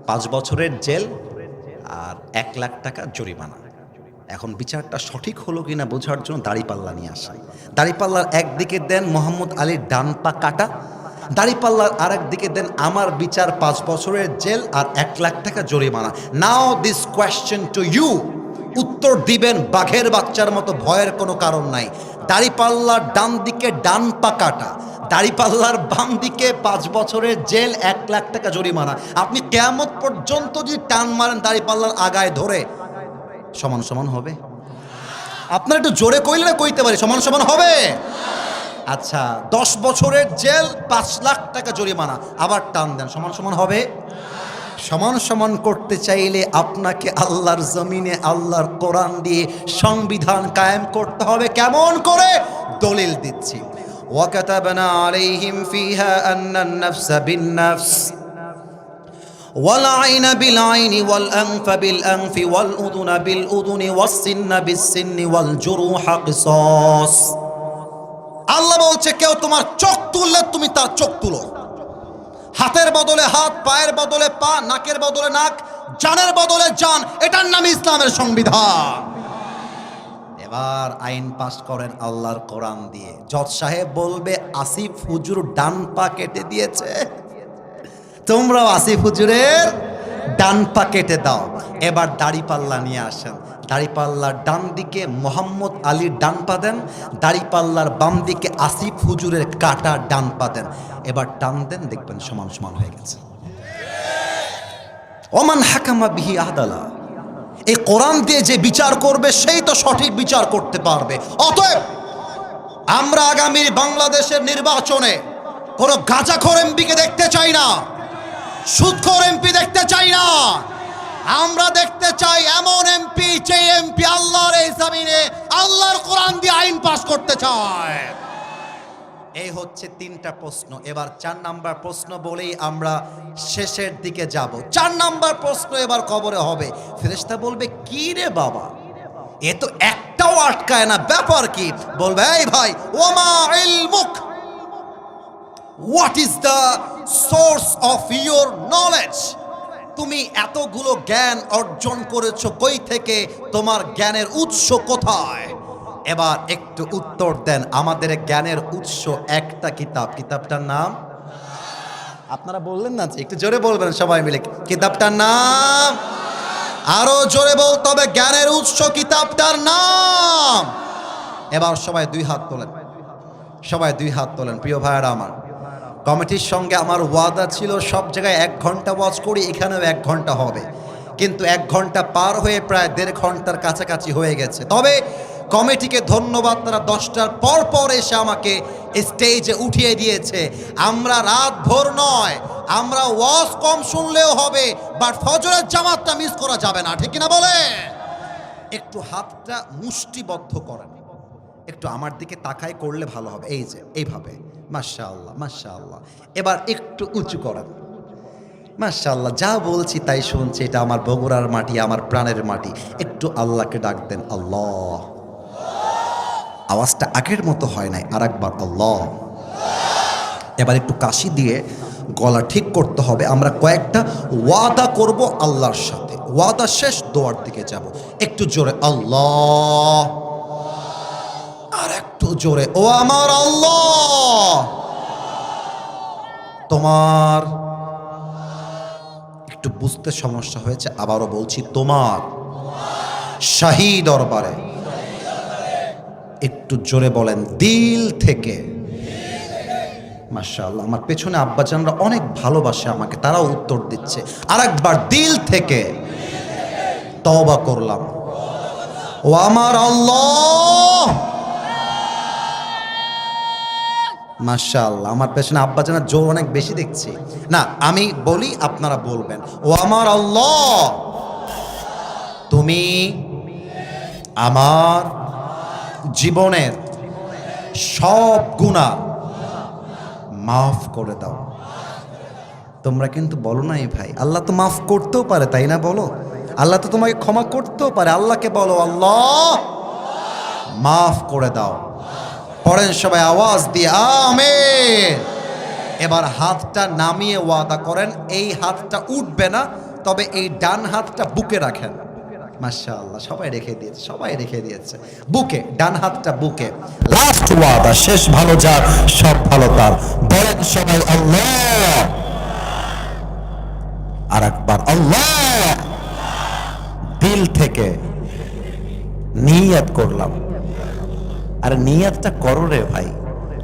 5 বছরের জেল আর 1 লাখ টাকা জরিমানা। এখন বিচারটা সঠিক হলো কিনা বোঝার জন্য দাড়িপাল্লা নিয়ে আসা। দাড়িপাল্লার একদিকে দেন মোহাম্মদ আলীর ডান পা কাটা, দাড়িপাল্লার আর একদিকে দেন আমার বিচার 5 বছরের জেল আর 1 লাখ টাকা জরিমানা। নাও দিস কোয়েশ্চেন টু ইউ, উত্তর দিবেন বাঘের বাচ্চার মতো, ভয়ের কোনো কারণ নাই। দাড়িপাল্লার ডান দিকে ডান পা কাটা, দাড়িপাল্লার বাম দিকে 5 বছরের জেল, 1 লাখ টাকা জরিমানা। আপনি কিয়ামত পর্যন্ত যদি টান মারেন দাড়িপাল্লার আগায় ধরে, সমান সমান হবে? আপনার একটু জোরে কইলে না কইতে পারি, সমান সমান হবে? আচ্ছা 10 বছরের জেল, 5 লাখ টাকা জরিমানা, আবার টান দেন, সমান সমান হবে? সমান সমান করতে চাইলে আপনাকে আল্লাহর জমিনে আল্লাহর কোরআন দিয়ে সংবিধান কায়েম করতে হবে। কেমন করে? দলিল দিচ্ছি। ওয়াকাতাবনা আলাইহিম ফিহা আন্নান নাফসা বিন-নাফস ওয়াল আইনা বিল আইনি ওয়াল আনফা বিল আনফি ওয়াল উযুনা বিল উযুনি ওয়াস সিন্না বিস সিন্নি ওয়াল জুরুহা কিসাস। আল্লাহ বলছে, কেউ তোমার চোখ তুললে তুমি তার চোখ তুলো, হাতের বদলে হাত, পায়ের বদলে পা, নাকের বদলে নাক, জানের বদলে জান। এটার নাম ইসলামের সংবিধান। এবার আইন পাস করেন আল্লাহর কোরআন দিয়ে। জজ সাহেব বলবে আসিফ হুজুর ডান পা কেটে দিয়েছে, তোমরাও আসিফ হুজুরের ডান পা কেটে দাও। এবার দাড়িপাল্লা নিয়ে আসেন, দাড়িপাল্লার ডান দিকে মোহাম্মদ আলীর ডান পা দেন, দাড়িপাল্লার বাম দিকে আসিফ হুজুরের কাটা ডান পা দেন। এবার টান দেন, দেখবেন সমান সমান হয়ে গেছে। ওমান হাকামা বিহি আদালা, এই কোরআন দিয়ে যে বিচার করবে সেই তো সঠিক বিচার করতে পারবে। অতএব আমরা আগামী বাংলাদেশের নির্বাচনে কোনো গাঁজাখোর এমপিকে দেখতে চাই না, সুদখোর এমপি দেখতে চাই না। আমরা দেখতে চাই এমন এমপি যে এমপি আল্লাহর এই জমিনে আল্লাহর কোরআন দিয়ে আইন পাস করতে চায়। এই হচ্ছে 3টা প্রশ্ন। এবার 4 নাম্বার প্রশ্ন বলেই আমরা শেষের দিকে যাব। 4 নাম্বার প্রশ্ন এবার কবরে হবে। ফেরেশতা বলবে কি রে বাবা, এ তো একটাও আটকায় না, ব্যাপার কি? বলবে এই ভাই, ওমা ইলমুক, what is the source of your knowledge? তুমি এতগুলো জ্ঞান অর্জন করেছো কই থেকে? তোমার জ্ঞানের উৎস কোথায়? এবার একটু উত্তর দেন। আমাদের জ্ঞানের উৎস একটা কিতাব, কিতাবটার নাম আপনারা বললেন না, একটু জোরে বলবেন সবাই মিলে, কিতাবটার নাম আরো জোরে বলতে হবে, জ্ঞানের উৎস কিতাবটার নাম। এবার সবাই 2 হাত তোলেন, সবাই 2 হাত তোলেন। প্রিয় ভাইয়েরা আমার, কমিটির সঙ্গে আমার ওয়াদা ছিল সব জায়গায় 1 ঘন্টা ওয়াজ করি, এখানেও 1 ঘন্টা হবে, কিন্তু 1 ঘন্টা পার হয়ে প্রায় 1.5 ঘন্টার কাছাকাছি হয়ে গেছে। তবে কমিটিকে ধন্যবাদ, তারা 10টার পর পর এসে আমাকে স্টেজে উঠিয়ে দিয়েছে। আমরা রাত ভোর নয়, আমরা ওয়াজ কম শুনলেও হবে, বাট ফজরের জামাতটা মিস করা যাবে না, ঠিক কিনা বলে? একটু হাতটা মুষ্টিবদ্ধ করেন, একটু আমার দিকে তাকায় করলে ভালো হবে। এই যে এইভাবে, মাশাআল্লাহ মাশাআল্লাহ। এবার একটু উঁচু করেন, মাশাআল্লাহ। যা বলছি তাই শুনছি, এটা আমার বগুড়ার মাটি, আমার প্রাণের মাটি। একটু আল্লাহকে ডাক দেন, আল্লাহ। আওয়াজটা আগের মতো হয় নাই, আর একবার আল্লাহ। এবার একটু কাশি দিয়ে গলা ঠিক করতে হবে। আমরা কয়েকটা ওয়াদা করব আল্লাহর সাথে, ওয়াদা শেষ দোয়ার দিকে যাব। একটু জোরে আল্লাহ, আর একটু জোরে, ও আমার আল্লাহ, তোমার, একটু বুঝতে সমস্যা হয়েছে, আবারও বলছি, তোমার শাহী দরবারে। একটু জোরে বলেন, দিল থেকে। মাশাআল্লাহ, আমার পেছনে আব্বাজানরা অনেক ভালোবাসে আমাকে, তারাও উত্তর দিচ্ছে। আর একবার, দিল থেকে তওবা করলাম, ও আমার আল্লাহ। মাশাআল্লাহ, আমার পেছনে আব্বাজানের জোর অনেক বেশি দেখছি। না, আমি বলি, আপনারা বলবেন, ও আমার আল্লাহ, তুমি আমার জীবনের সব গুনাহ মাফ করে দাও। তোমরা কিন্তু বলো না এই ভাই, আল্লাহ তো মাফ করতেও পারে, তাই না? বলো, আল্লাহ তো তোমাকে ক্ষমা করতেও পারে। আল্লাহকে বলো, আল্লাহ মাফ করে দাও। পড়েন সবাই আওয়াজ দিয়ে, আমিন। এবার হাতটা নামিয়ে ওয়াদা করেন, এই হাতটা উঠবে না, তবে এই ডান হাতটা বুকে রাখেন। মাশাআল্লাহ, সবাই রেখে দিয়েছে, সবাই রেখে দিয়েছে বুকে, ডান হাতটা বুকে। লাস্ট ওয়াদা, শেষ ভালো যার সব ভালো তার। বলেন সবাই আল্লাহ, আর একবার আল্লাহ। দিল থেকে নিয়ত করলাম। আর নিয়তটা করো রে ভাই,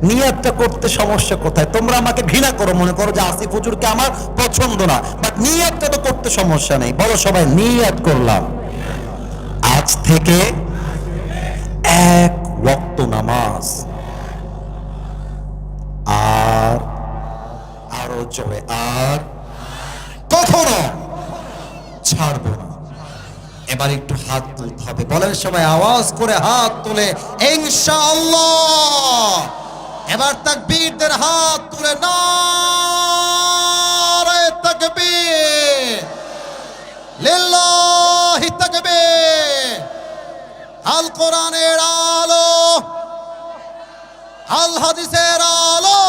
নিয়তটা করতে সমস্যা কোথায়? তোমরা আমাকে ঘৃণা করো, মনে করো যে আসিফ হুজুরকে আমার পছন্দ না, বাট নিয়তটা তো করতে সমস্যা নেই। বলো সবাই, নিয়ত করলাম আজ থেকে 1 ওয়াক্ত নামাজ, আর আরো জোরে, আর কখনো ছাড়বো না। এবার একটু হাত তুলতে হবে, বলেন সবাই আওয়াজ করে হাত তুলে, ইনশাআল্লাহ। এবার তাকবীরদের হাত তুলে, নারে তাকবীর, লিল্লাহি তাকবীর। আল কোরআনের আলো, আল হাদিসের আলো,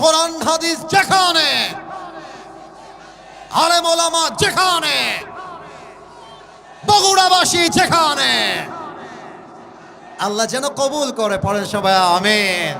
কোরআন হাদিস যেখানে, আলেম ওলামা যেখানে, বগুড়াবাসী যেখানে, আল্লাহ যেন কবুল করে, পড়েন সবাই আমিন।